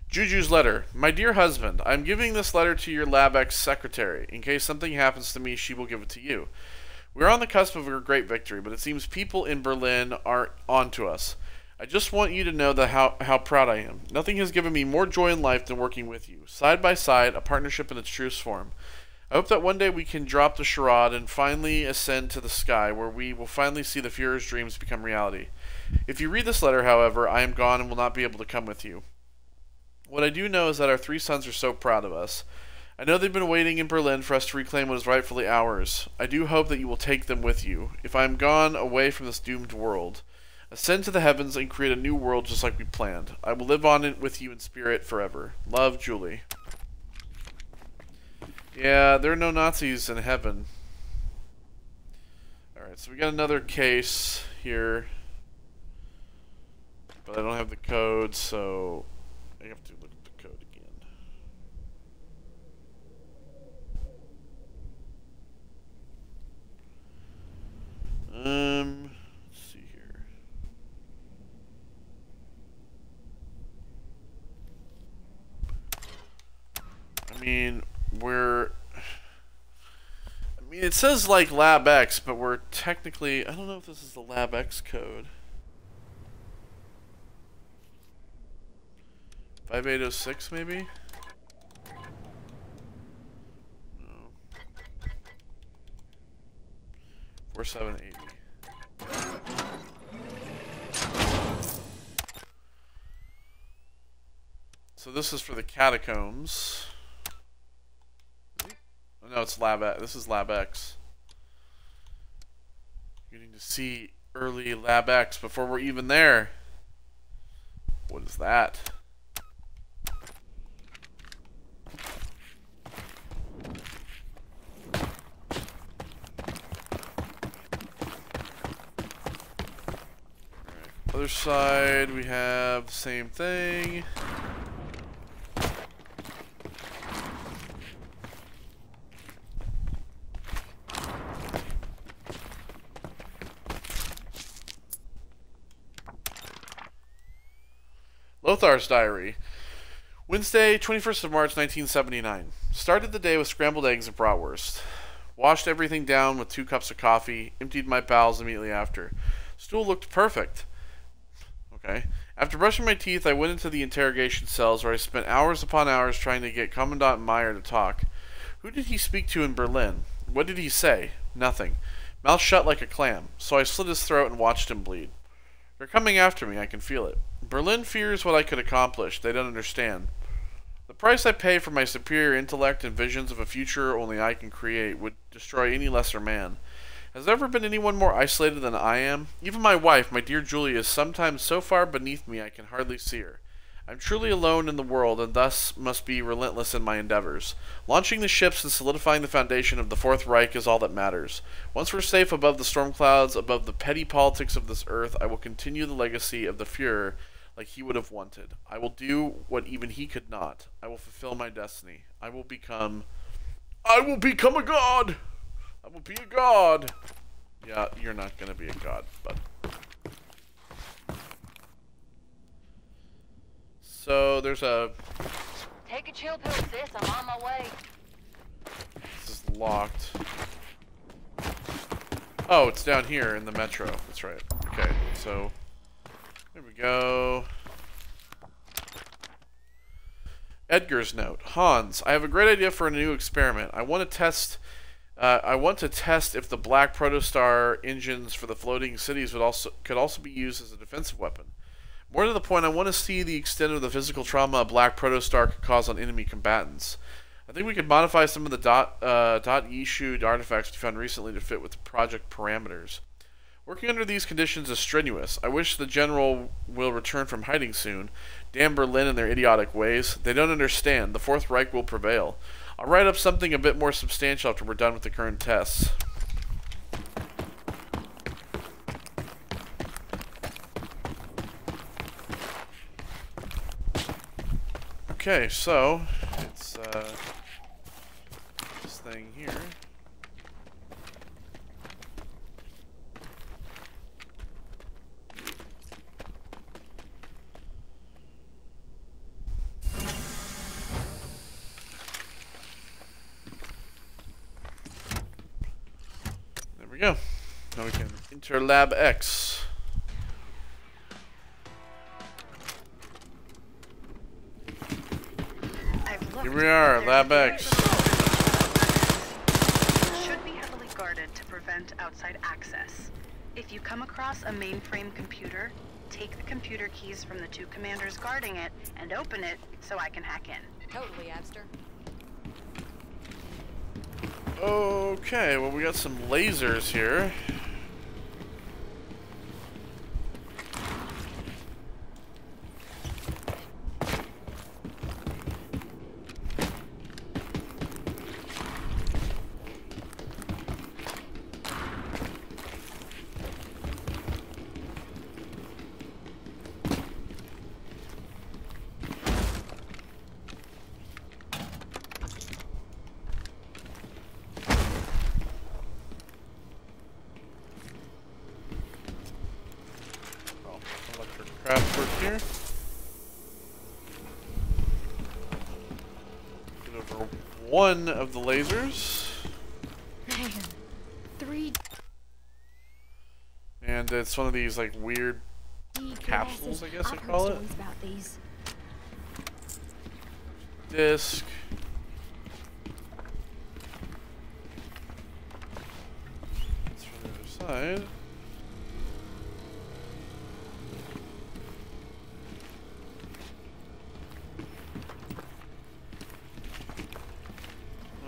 Juju's letter. My dear husband, I'm giving this letter to your LabX secretary. In case something happens to me, she will give it to you. We're on the cusp of a great victory, but it seems people in Berlin are onto us. I just want you to know that how proud I am. Nothing has given me more joy in life than working with you. Side by side, a partnership in its truest form. I hope that one day we can drop the charade and finally ascend to the sky, where we will finally see the Führer's dreams become reality. If you read this letter, however, I am gone and will not be able to come with you. What I do know is that our 3 sons are so proud of us. I know they've been waiting in Berlin for us to reclaim what is rightfully ours. I do hope that you will take them with you. If I am gone away from this doomed world, ascend to the heavens and create a new world just like we planned. I will live on it with you in spirit forever. Love, Julie. Yeah, there are no Nazis in heaven. Alright, so we got another case here. But I don't have the code, so I have to look at the code again. Let's see here. I mean, it says like LabX, but we're technically, I don't know if this is the LabX code. 5806 maybe? No. 4780. So this is for the catacombs. Oh, no, it's LabX. This is LabX. Getting to see early LabX before we're even there. What is that? Other side, we have the same thing. Lothar's diary. Wednesday, 21st of March, 1979. Started the day with scrambled eggs and bratwurst. Washed everything down with 2 cups of coffee. Emptied my bowels immediately after. Stool looked perfect. Okay. After brushing my teeth, I went into the interrogation cells where I spent hours upon hours trying to get Commandant Meyer to talk. Who did he speak to in Berlin? What did he say? Nothing. Mouth shut like a clam. So I slit his throat and watched him bleed. They're coming after me. I can feel it. Berlin fears what I could accomplish. They don't understand. The price I pay for my superior intellect and visions of a future only I can create would destroy any lesser man. Has there ever been anyone more isolated than I am? Even my wife, my dear Julie, is sometimes so far beneath me I can hardly see her. I'm truly alone in the world, and thus must be relentless in my endeavors. Launching the ships and solidifying the foundation of the Fourth Reich is all that matters. Once we're safe above the storm clouds, above the petty politics of this earth, I will continue the legacy of the Führer like he would have wanted. I will do what even he could not. I will fulfill my destiny. I will become a god! I will be a god! Yeah, you're not gonna be a god, but... So, there's a... Take a chill pill, sis. I'm on my way. This is locked. Oh, it's down here in the metro. That's right. Okay, so... There we go. Edgar's note. Hans, I have a great idea for a new experiment. I want to test if the black protostar engines for the floating cities could also be used as a defensive weapon. More to the point, I want to see the extent of the physical trauma a black protostar could cause on enemy combatants. I think we could modify some of the dot issued artifacts we found recently to fit with the project parameters. Working under these conditions is strenuous. I wish the general will return from hiding soon. Damn Berlin and their idiotic ways. They don't understand. The Fourth Reich will prevail. I'll write up something a bit more substantial after we're done with the current tests. Okay, so it's this thing here. There we go. Now we can enter Lab X. Here we are, Lab X. Should be heavily guarded to prevent outside access. If you come across a mainframe computer, take the computer keys from the 2 commanders guarding it and open it so I can hack in. Totally, Abster. Okay, well we got some lasers here. Craft work here. Get over one of the lasers. Man, 3D And it's one of these like weird capsules, I guess I've I heard call it. stories about these. Disc. It's from the other side.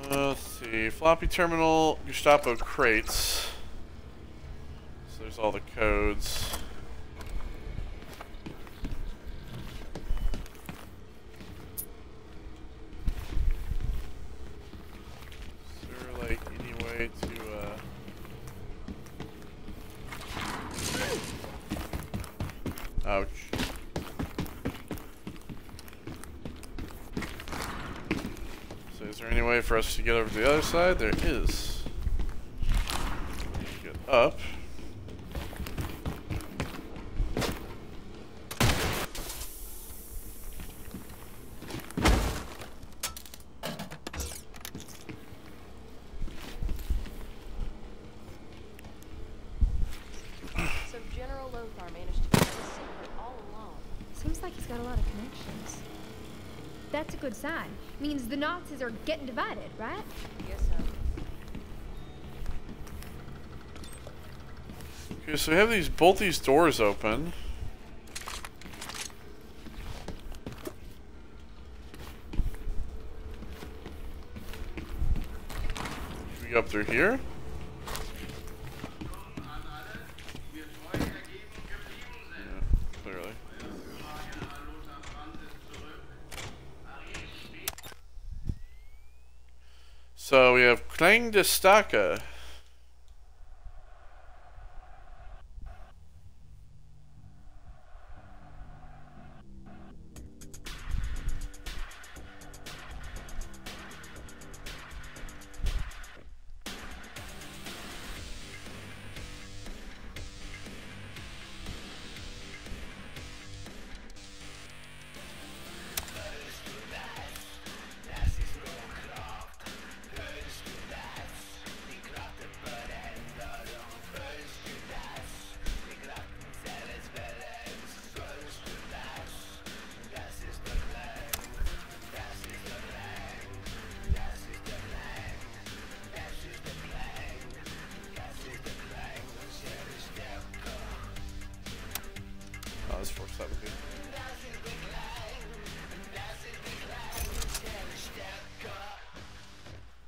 Let's see. Floppy terminal, Gestapo crates. So there's all the codes. Is there like any way to ouch. So is there any way for us to get over to the other side? There is. Get up. So General Lothar managed to keep this secret all along. Seems like he's got a lot of connections. That's a good sign. Means the Nazis are getting divided, right? Guess so. Okay, so we have both these doors open. Can we go up through here? Yeah, clearly. So we have Klang de Staka. Oh, let's force that would be.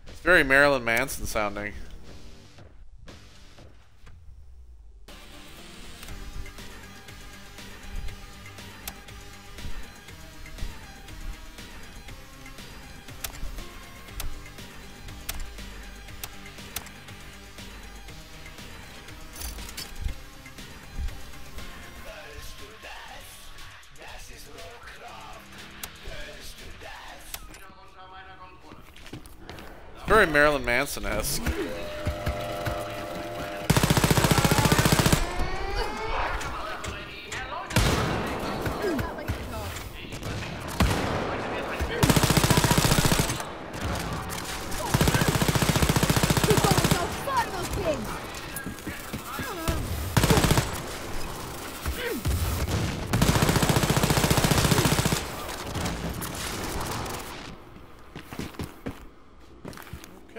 It's very Marilyn Manson sounding. Very Marilyn Manson-esque.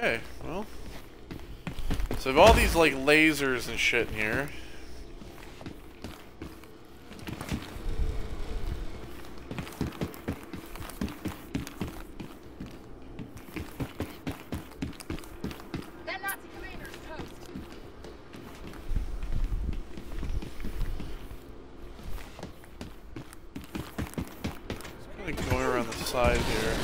Okay, well. So we have all these like lasers and shit in here. That Nazi commander's toast. Kind of going around the side here.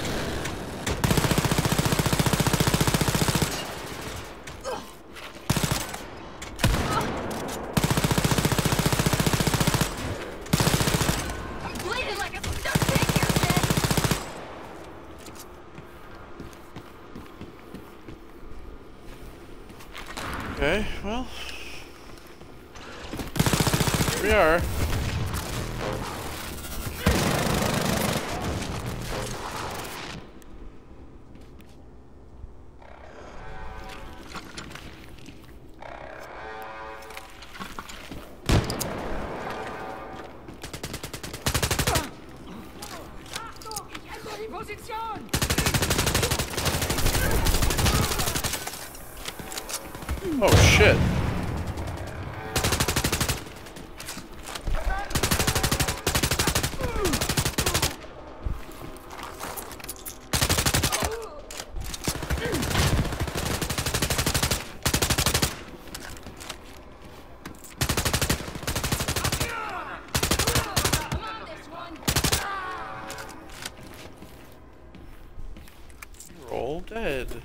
Okay, well, here we are. Oh shit. You're all dead.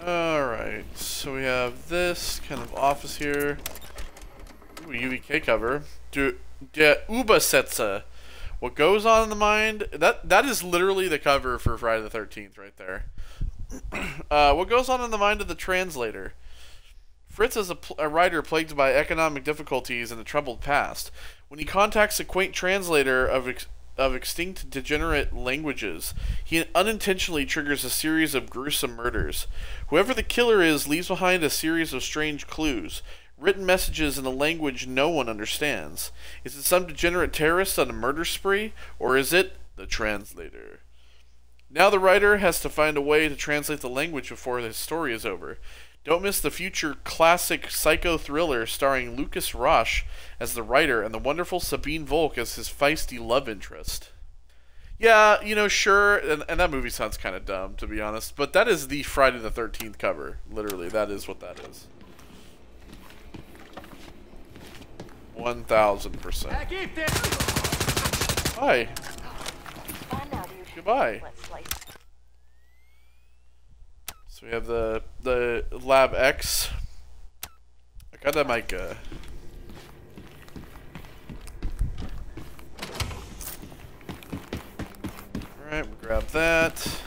Alright, so we have this kind of office here. Ooh, UVK cover. Der Übersetzer. What goes on in the mind? That is literally the cover for Friday the 13th right there. What goes on in the mind of the translator? Fritz is a writer plagued by economic difficulties and a troubled past. When he contacts a quaint translator of extinct degenerate languages, he unintentionally triggers a series of gruesome murders. Whoever the killer is leaves behind a series of strange clues, written messages in a language no one understands. Is it some degenerate terrorist on a murder spree, or is it the translator? Now the writer has to find a way to translate the language before his story is over. Don't miss the future classic psycho thriller starring Lucas Roche as the writer and the wonderful Sabine Volk as his feisty love interest. Yeah, you know, sure, and that movie sounds kind of dumb, to be honest, but that is the Friday the 13th cover. Literally, that is what that is. 1000%. Hi. Goodbye. So we have the Lab X. Kada Micah. Alright, we'll grab that.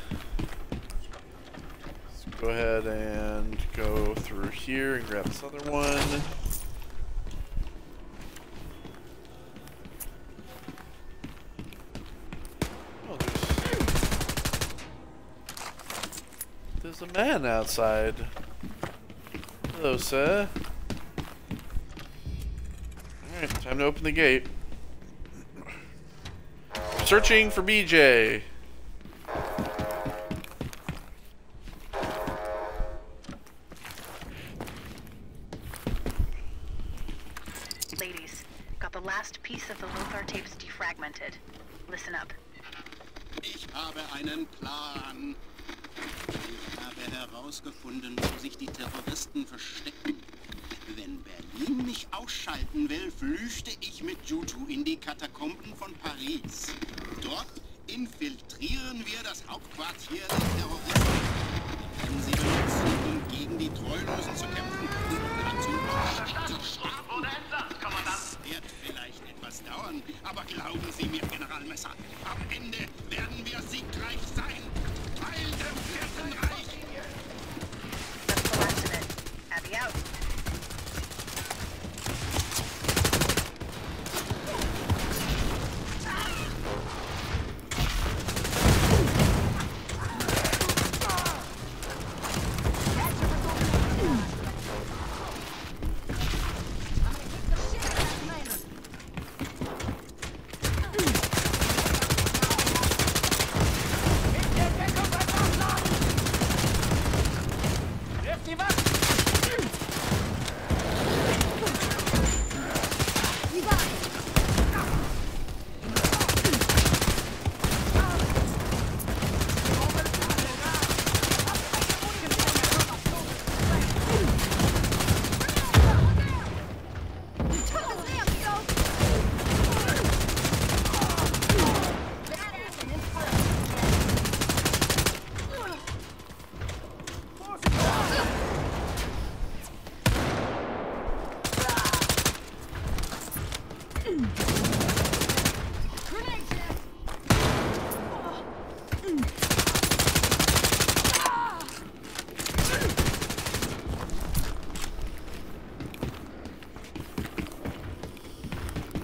Let's go ahead and go through here and grab this other one. Oh, there's a man outside. Hello, sir. Alright, time to open the gate. Searching for BJ. Ladies, got the last piece of the Lothar tapes defragmented. Listen up. Ich habe einen Plan. Ich habe herausgefunden, wo sich die Terroristen verstecken. Wenn Berlin mich ausschalten will, flüchte ich mit Juju in die Katakomben von Paris. Dort infiltrieren wir das Hauptquartier der Terroristen. Wir werden sie benutzen, um gegen die Treulosen zu kämpfen und dazu wird vielleicht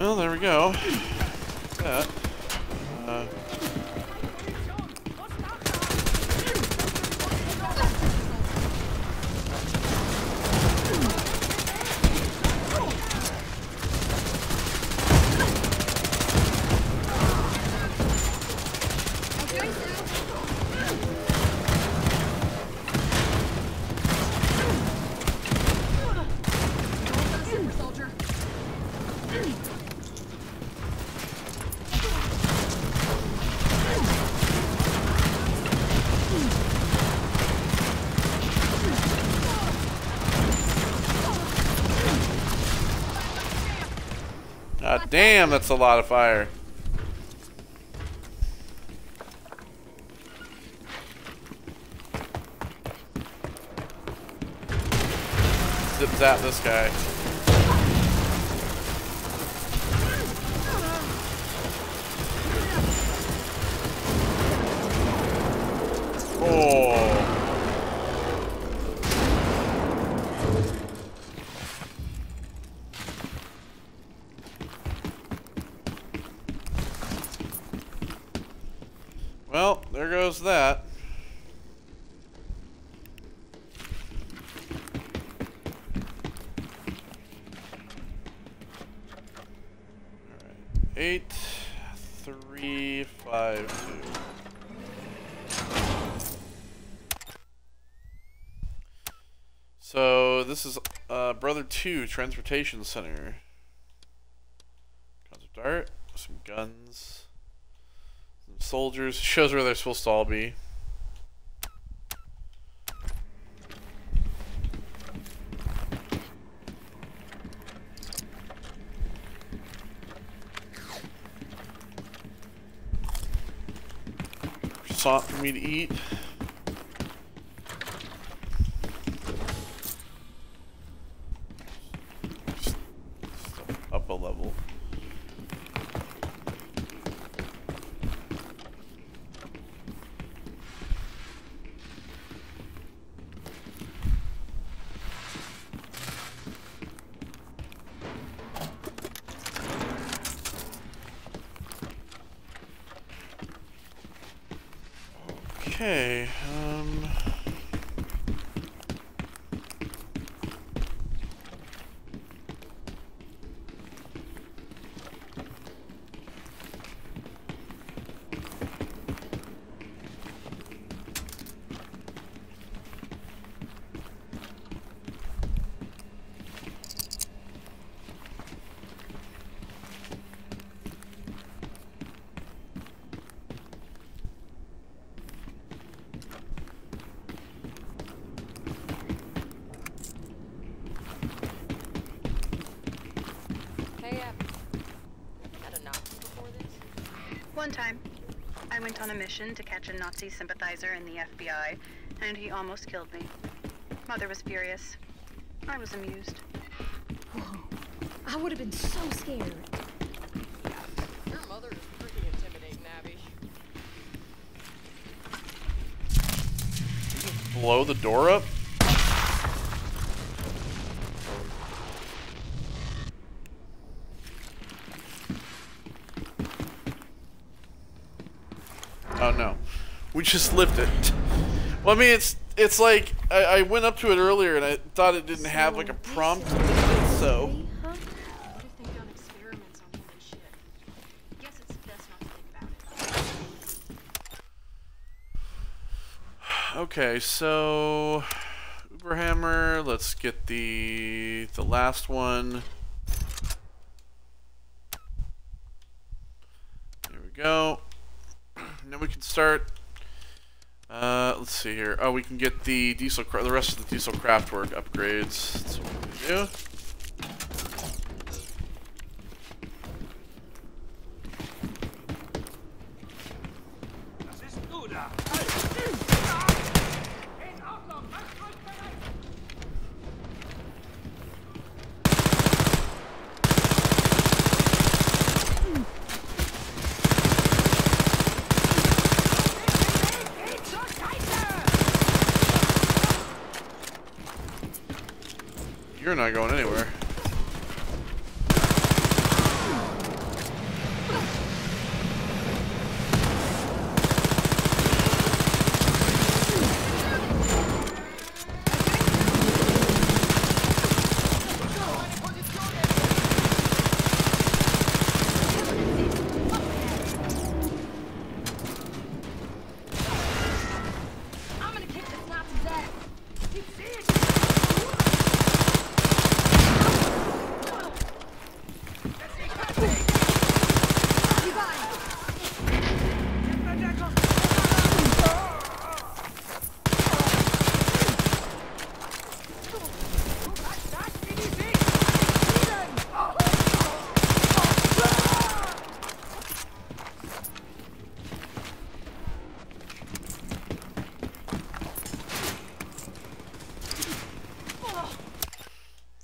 Well, there we go. That. God damn, that's a lot of fire. Zip zap this guy. Oh. Well, there goes that. Alright. 8, 3, 5, 2. So this is Brother 2 Transportation Center. Concept art, some guns. Soldiers, shows where they're supposed to all be. Something for me to eat. Just up a level. Okay, One time, I went on a mission to catch a Nazi sympathizer in the FBI, and he almost killed me. Mother was furious. I was amused. Whoa. I would have been so scared. Your mother is pretty intimidating, Abby. blow the door up? Oh no. We just lived it. Well, I mean, it's like, I went up to it earlier and I thought it didn't have like a prompt to lift it, so. What if they've done experiments on human shit? Guess it's best not to think about it. Okay, so Uber Hammer, let's get the last one. There we go. And then we can start. Let's see here. Oh, we can get the rest of the diesel craftwork upgrades. That's what we do. You're not going anywhere.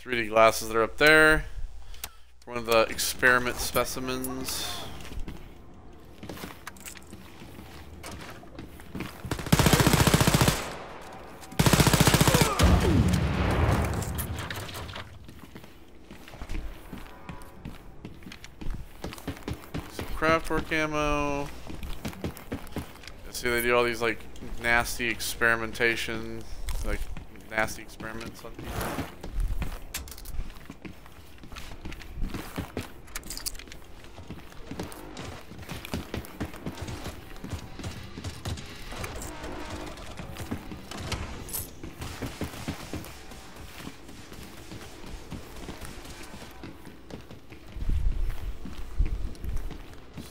3D glasses that are up there. One of the experiment specimens. Some craftwork ammo. See, they do all these like nasty experimentation, like nasty experiments on people.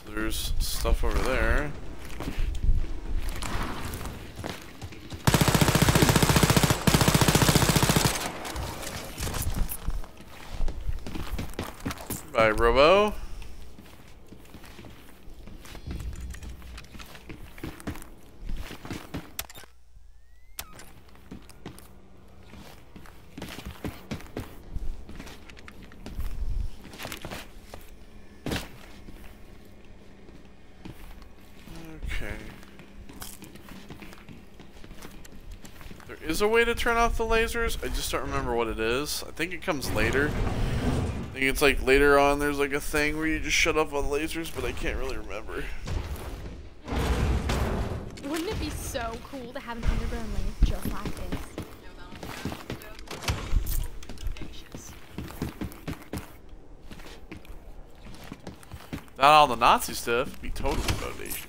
So there's stuff over there. Bye, Robo. Okay. There is a way to turn off the lasers. I just don't remember what it is. I think it comes later. I think it's like later on there's like a thing where you just shut off on lasers, but I can't really remember. Wouldn't it be so cool to have an underground lane just like this? Not all the Nazi stuff, it'd be totally bodacious.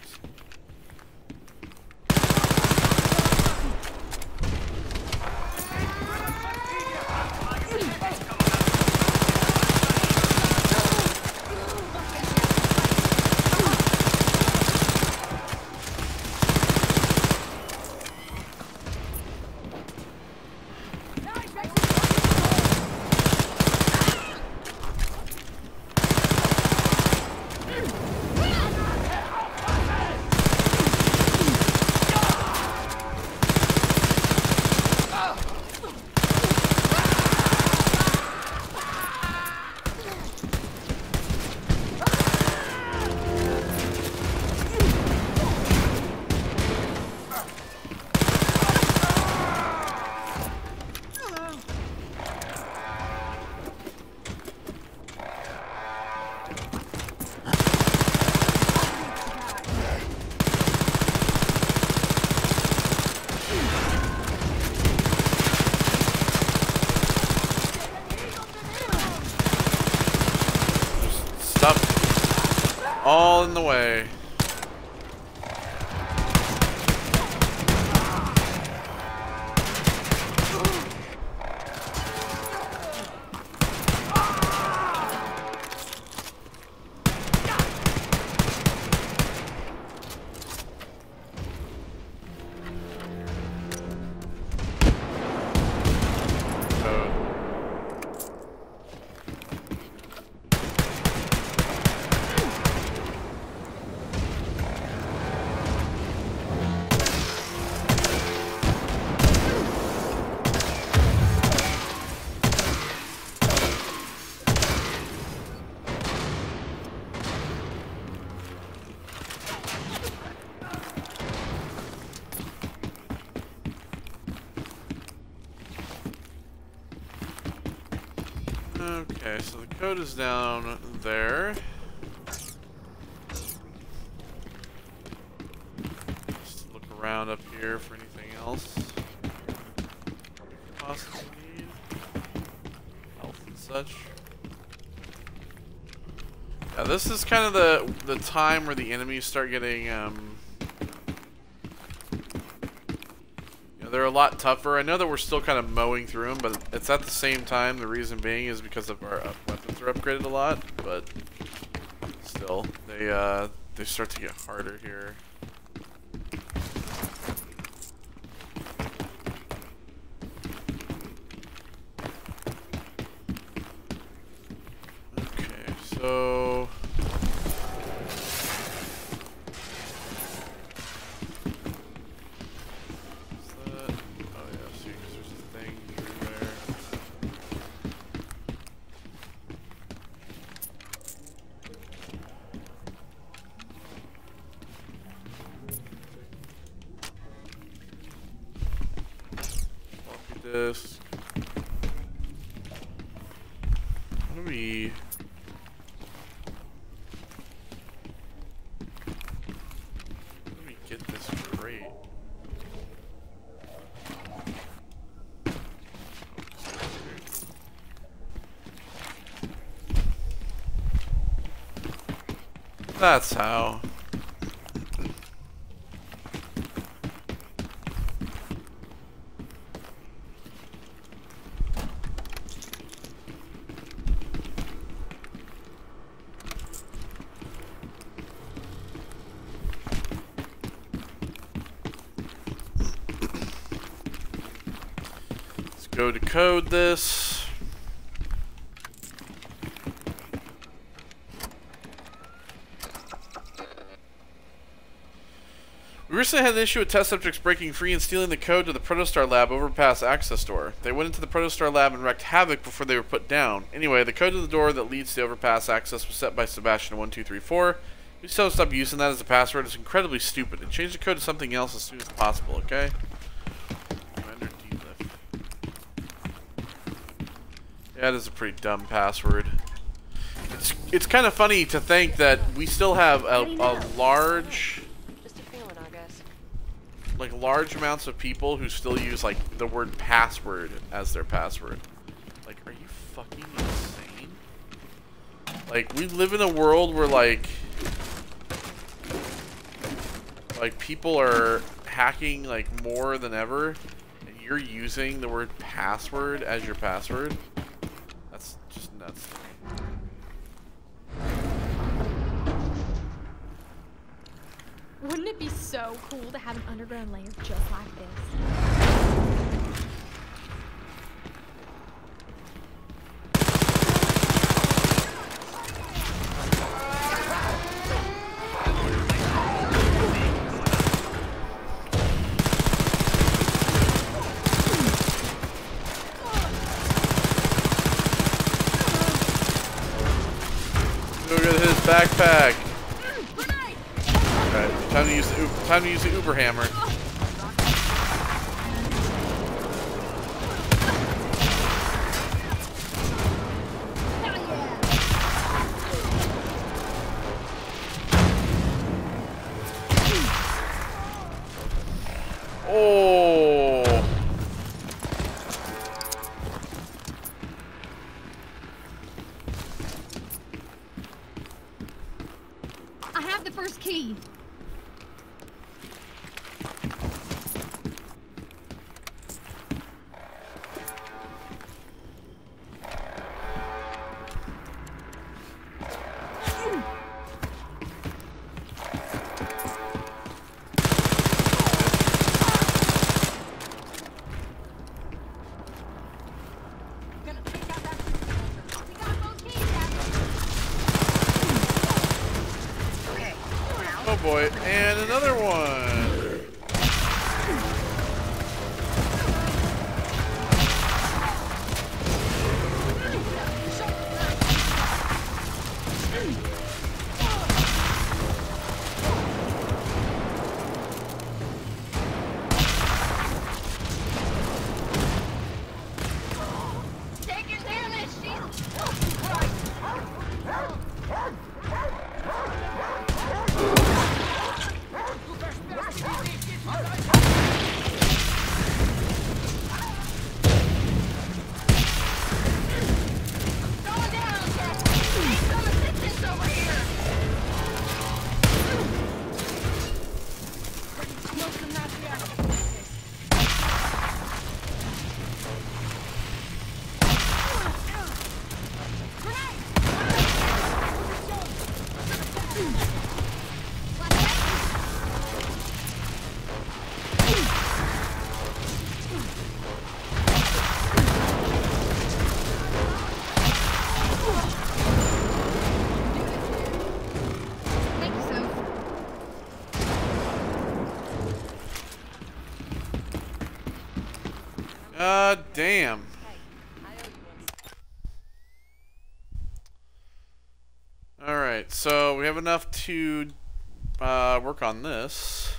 All in the way. Okay, so the code is down there. Just look around up here for anything else we could possibly need. Health and such. Yeah, this is kind of the time where the enemies start getting they're a lot tougher. I know that we're still kind of mowing through them, but it's at the same time. The reason being is because of our weapons are upgraded a lot, but still, they start to get harder here. Okay, so disk. How do we... get this crate? That's how. Go to code this. We recently had an issue with test subjects breaking free and stealing the code to the Protostar lab overpass access door. They went into the Protostar lab and wreaked havoc before they were put down. Anyway, the code to the door that leads to the overpass access was set by Sebastian1234. We still stop using that as a password. It's incredibly stupid. And change the code to something else as soon as possible, okay? Yeah, that is a pretty dumb password. It's kind of funny to think that we still have a large, Just a feeling, I guess. like large amounts of people who still use like the word password as their password. Like, are you fucking insane? Like, we live in a world where like people are hacking like more than ever, and you're using the word password as your password. That's just nuts. Wouldn't it be so cool to have an underground layer just like this? Go get his backpack. Alright, time to use the Uber hammer. Oh. I have the first key. Oh boy, and another one. Take your damage, Damn. Alright, so we have enough to work on this.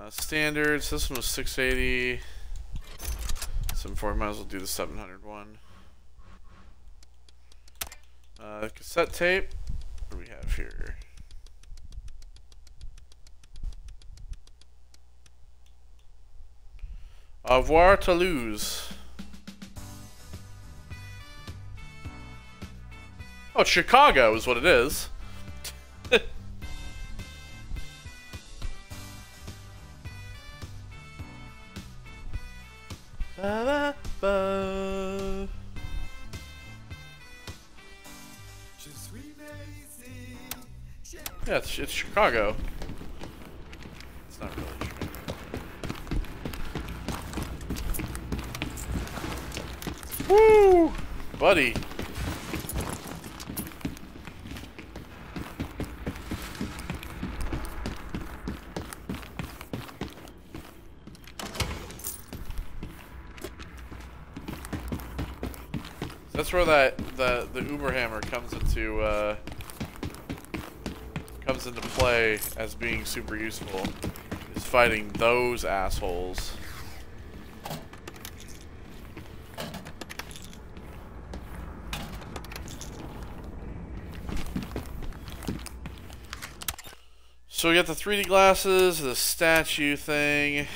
Standards, this one was 680. 740, might as well do the 700 one. Cassette tape. What do we have here? Au revoir Toulouse. Oh, it's Chicago is what it is. Ba, ba, ba. Yeah, it's Chicago. It's not really Chicago. Woo! Buddy. That's where the Uber hammer comes into play as being super useful. Is fighting those assholes. So we got the 3D glasses, the statue thing.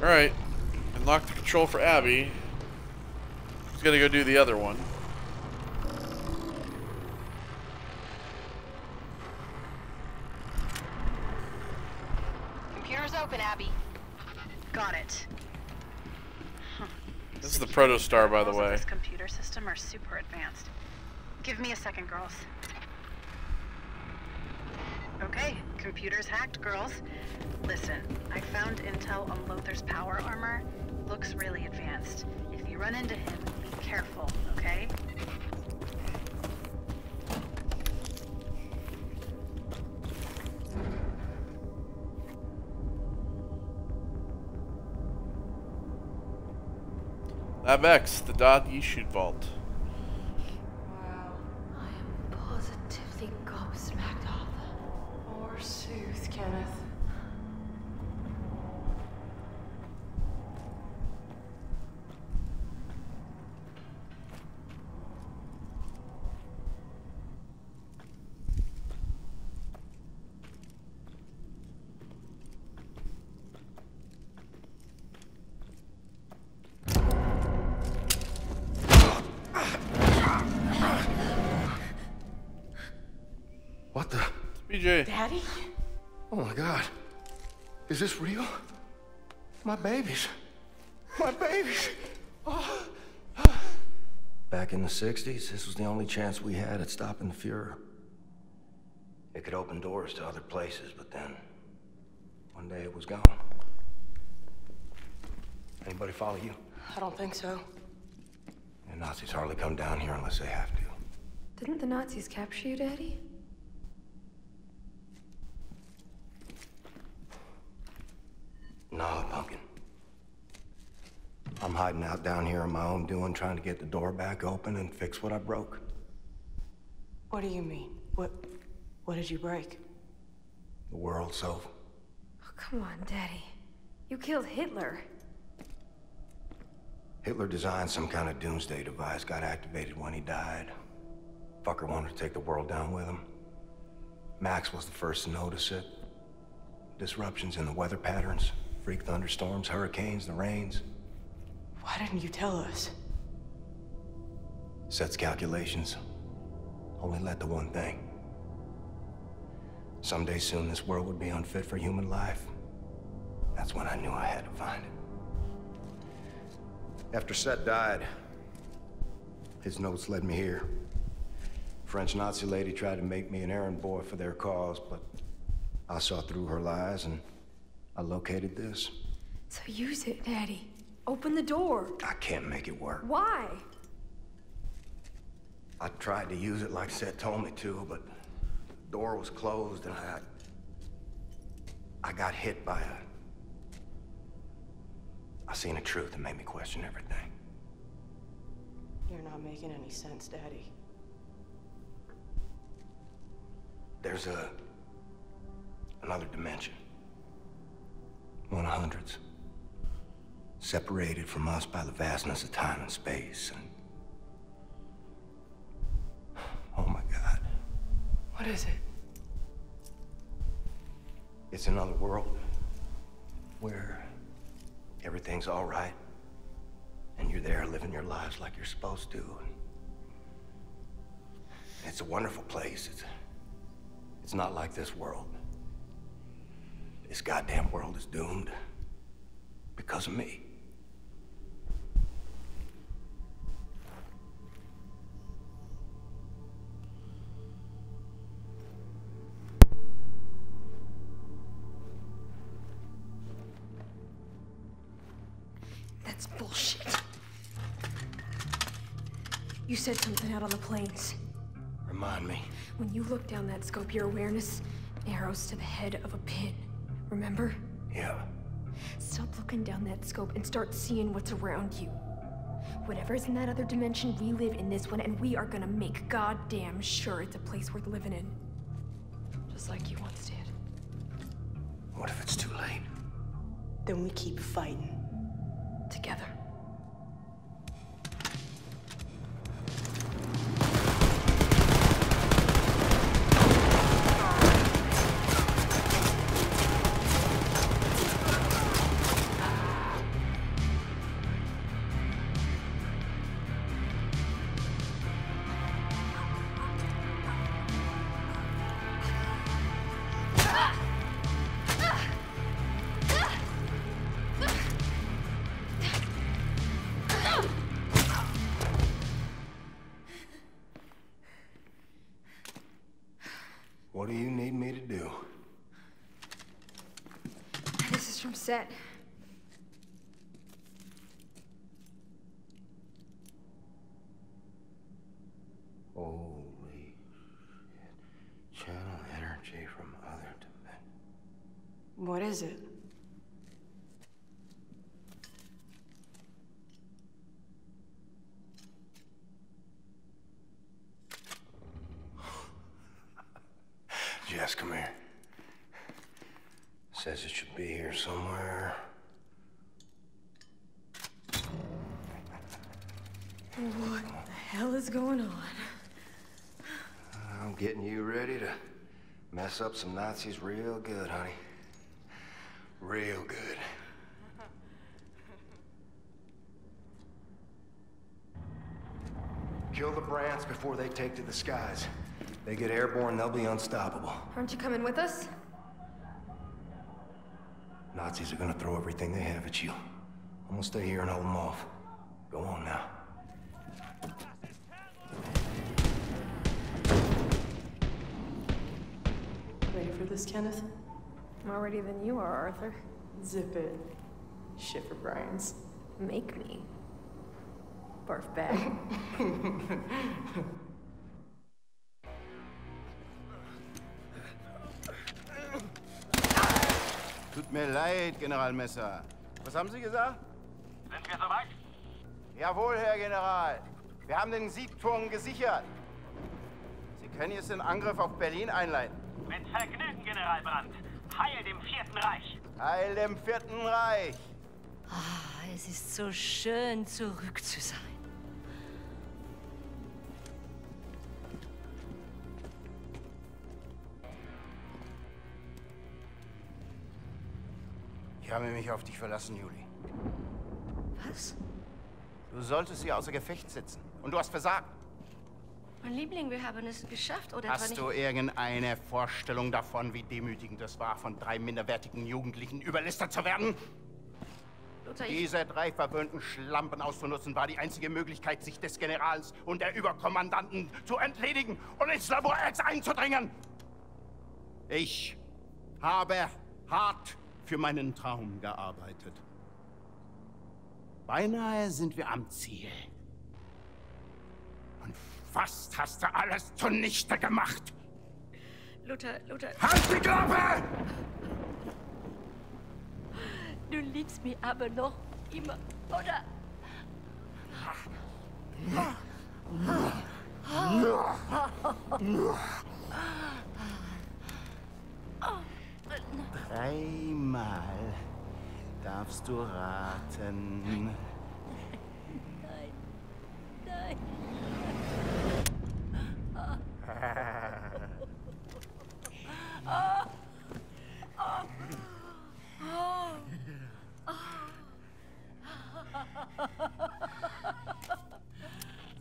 Alright, unlock the control for Abby. She's gonna go do the other one. Computer's open, Abby. Got it. Huh. This is the Protostar, by the way. This computer system are super advanced. Give me a second, girls. Okay, computer's hacked, girls. Listen, I found intel on Lothar's power armor. Looks really advanced. If you run into him, be careful, okay? LabX, the Dot Yishud Vault. Wow. I am positively gobsmacked, Arthur. Or soothed, Kenneth. What the? BJ. Daddy? Oh my God. Is this real? My babies. My babies. Oh. Back in the 60s, this was the only chance we had at stopping the Fuhrer. It could open doors to other places, but then one day it was gone. Anybody follow you? I don't think so. The Nazis hardly come down here unless they have to. Didn't the Nazis capture you, Daddy? No, Pumpkin. I'm hiding out down here on my own doing, trying to get the door back open and fix what I broke. What do you mean? What did you break? The world, so. Oh, come on, Daddy. You killed Hitler. Hitler designed some kind of doomsday device, got activated when he died. Fucker wanted to take the world down with him. Max was the first to notice it. Disruptions in the weather patterns, freak thunderstorms, hurricanes, the rains. Why didn't you tell us? Sets calculations. Only led to one thing. Someday soon this world would be unfit for human life. That's when I knew I had to find it. After Set died, his notes led me here. French Nazi lady tried to make me an errand boy for their cause, but I saw through her lies and I located this. So use it, Daddy. Open the door. I can't make it work. Why? I tried to use it like Set told me to, but the door was closed and I got hit by I seen a truth that made me question everything. You're not making any sense, Daddy. There's another dimension. One of hundreds. Separated from us by the vastness of time and space, and... Oh my God. What is it? It's another world where everything's all right, and you're there living your lives like you're supposed to. It's a wonderful place. It's not like this world. This goddamn world is doomed because of me. That's bullshit. You said something out on the plains. Remind me. When you look down that scope, your awareness arrows to the head of a pin. Remember? Yeah. Stop looking down that scope and start seeing what's around you. Whatever's in that other dimension, we live in this one, and we are gonna make goddamn sure it's a place worth living in. Just like you once did. What if it's too late? Then we keep fighting. Together. What do you need me to do? This is from Set. Holy shit. Channel energy from other dimensions. What is it? Jess, come here. Says it should be here somewhere. What the hell is going on? I'm getting you ready to mess up some Nazis real good, honey. Real good. Kill the Brants before they take to the skies. They get airborne, they'll be unstoppable. Aren't you coming with us? Nazis are gonna throw everything they have at you. I'm gonna stay here and hold them off. Go on now. Ready for this, Kenneth? More ready than you are, Arthur. Zip it. Shit for brains. Make me. Barf bag. Tut mir leid, General Messer. Was haben Sie gesagt? Sind wir soweit? Jawohl, Herr General. Wir haben den Siegturm gesichert. Sie können jetzt den Angriff auf Berlin einleiten. Mit Vergnügen, General Brandt. Heil dem Vierten Reich. Heil dem Vierten Reich. Ah, es ist so schön, zurück zu sein. Ich habe mich auf dich verlassen, Juli. Was? Du solltest sie außer Gefecht setzen. Und du hast versagt. Mein Liebling, wir haben es geschafft, oder etwa Hast nicht? du irgendeine Vorstellung davon, wie demütigend es war, von 3 minderwertigen Jugendlichen überlistet zu werden? Luther, Diese 3 verwöhnten Schlampen auszunutzen, war die einzige Möglichkeit, sich des Generals und der Überkommandanten zu entledigen und ins Labor X einzudringen. Ich habe hart für meinen Traum gearbeitet. Beinahe sind wir am Ziel. Und fast hast du alles zunichte gemacht. Luther. Halt die Klappe! Du liebst mich aber noch immer, oder? Dreimal darfst du raten. Nein.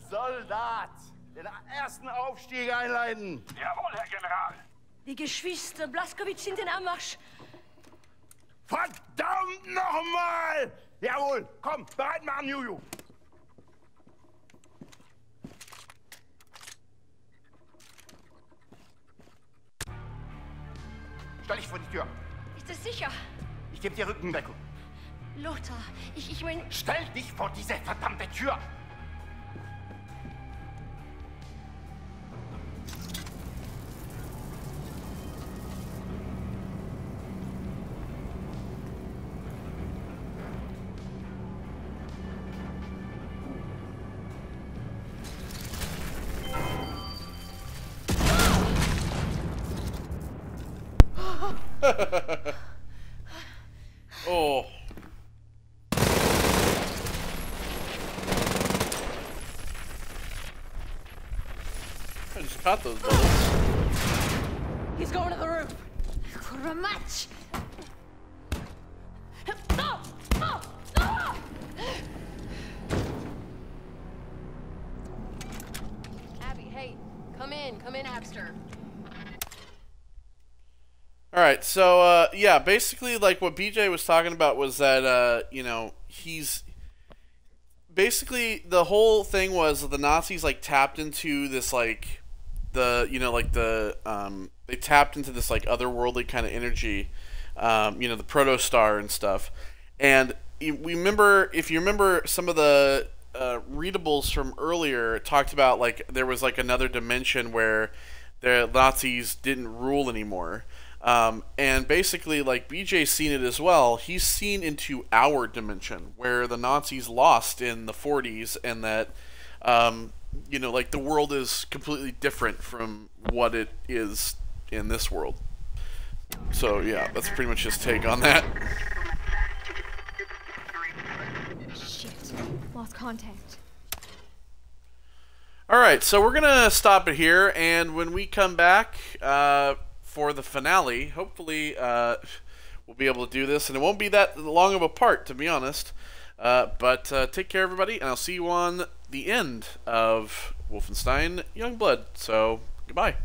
Soldat, den ersten Aufstieg einleiten. Jawohl, Herr General. Die Geschwister Blaskowitsch sind in Anmarsch. Verdammt nochmal! Jawohl, komm, bereit machen, Juju. Stell dich vor die Tür. Ist es sicher? Ich gebe dir Rückendeckung. Lothar, ich meine... Stell dich vor diese verdammte Tür! Oh. I just caught those bullets. He's going to the roof. For a match. No! No! No! Abby, hey, come in, Abster. Alright, so, yeah, basically, like, what BJ was talking about was that, you know, he's... Basically, the whole thing was the Nazis, like, tapped into this, like, they tapped into this, like, otherworldly kind of energy, you know, the protostar and stuff. And we remember, if you remember some of the readables from earlier, it talked about, like, there was, like, another dimension where the Nazis didn't rule anymore. And basically, like, BJ's seen it as well. He's seen into our dimension, where the Nazis lost in the 40s, and that, you know, like, the world is completely different from what it is in this world. So, yeah, that's pretty much his take on that. Shit. Lost contact. Alright, so we're gonna stop it here, and when we come back, for the finale, hopefully we'll be able to do this, and it won't be that long of a part, to be honest. But take care, everybody, and I'll see you on the end of Wolfenstein Youngblood. So, goodbye.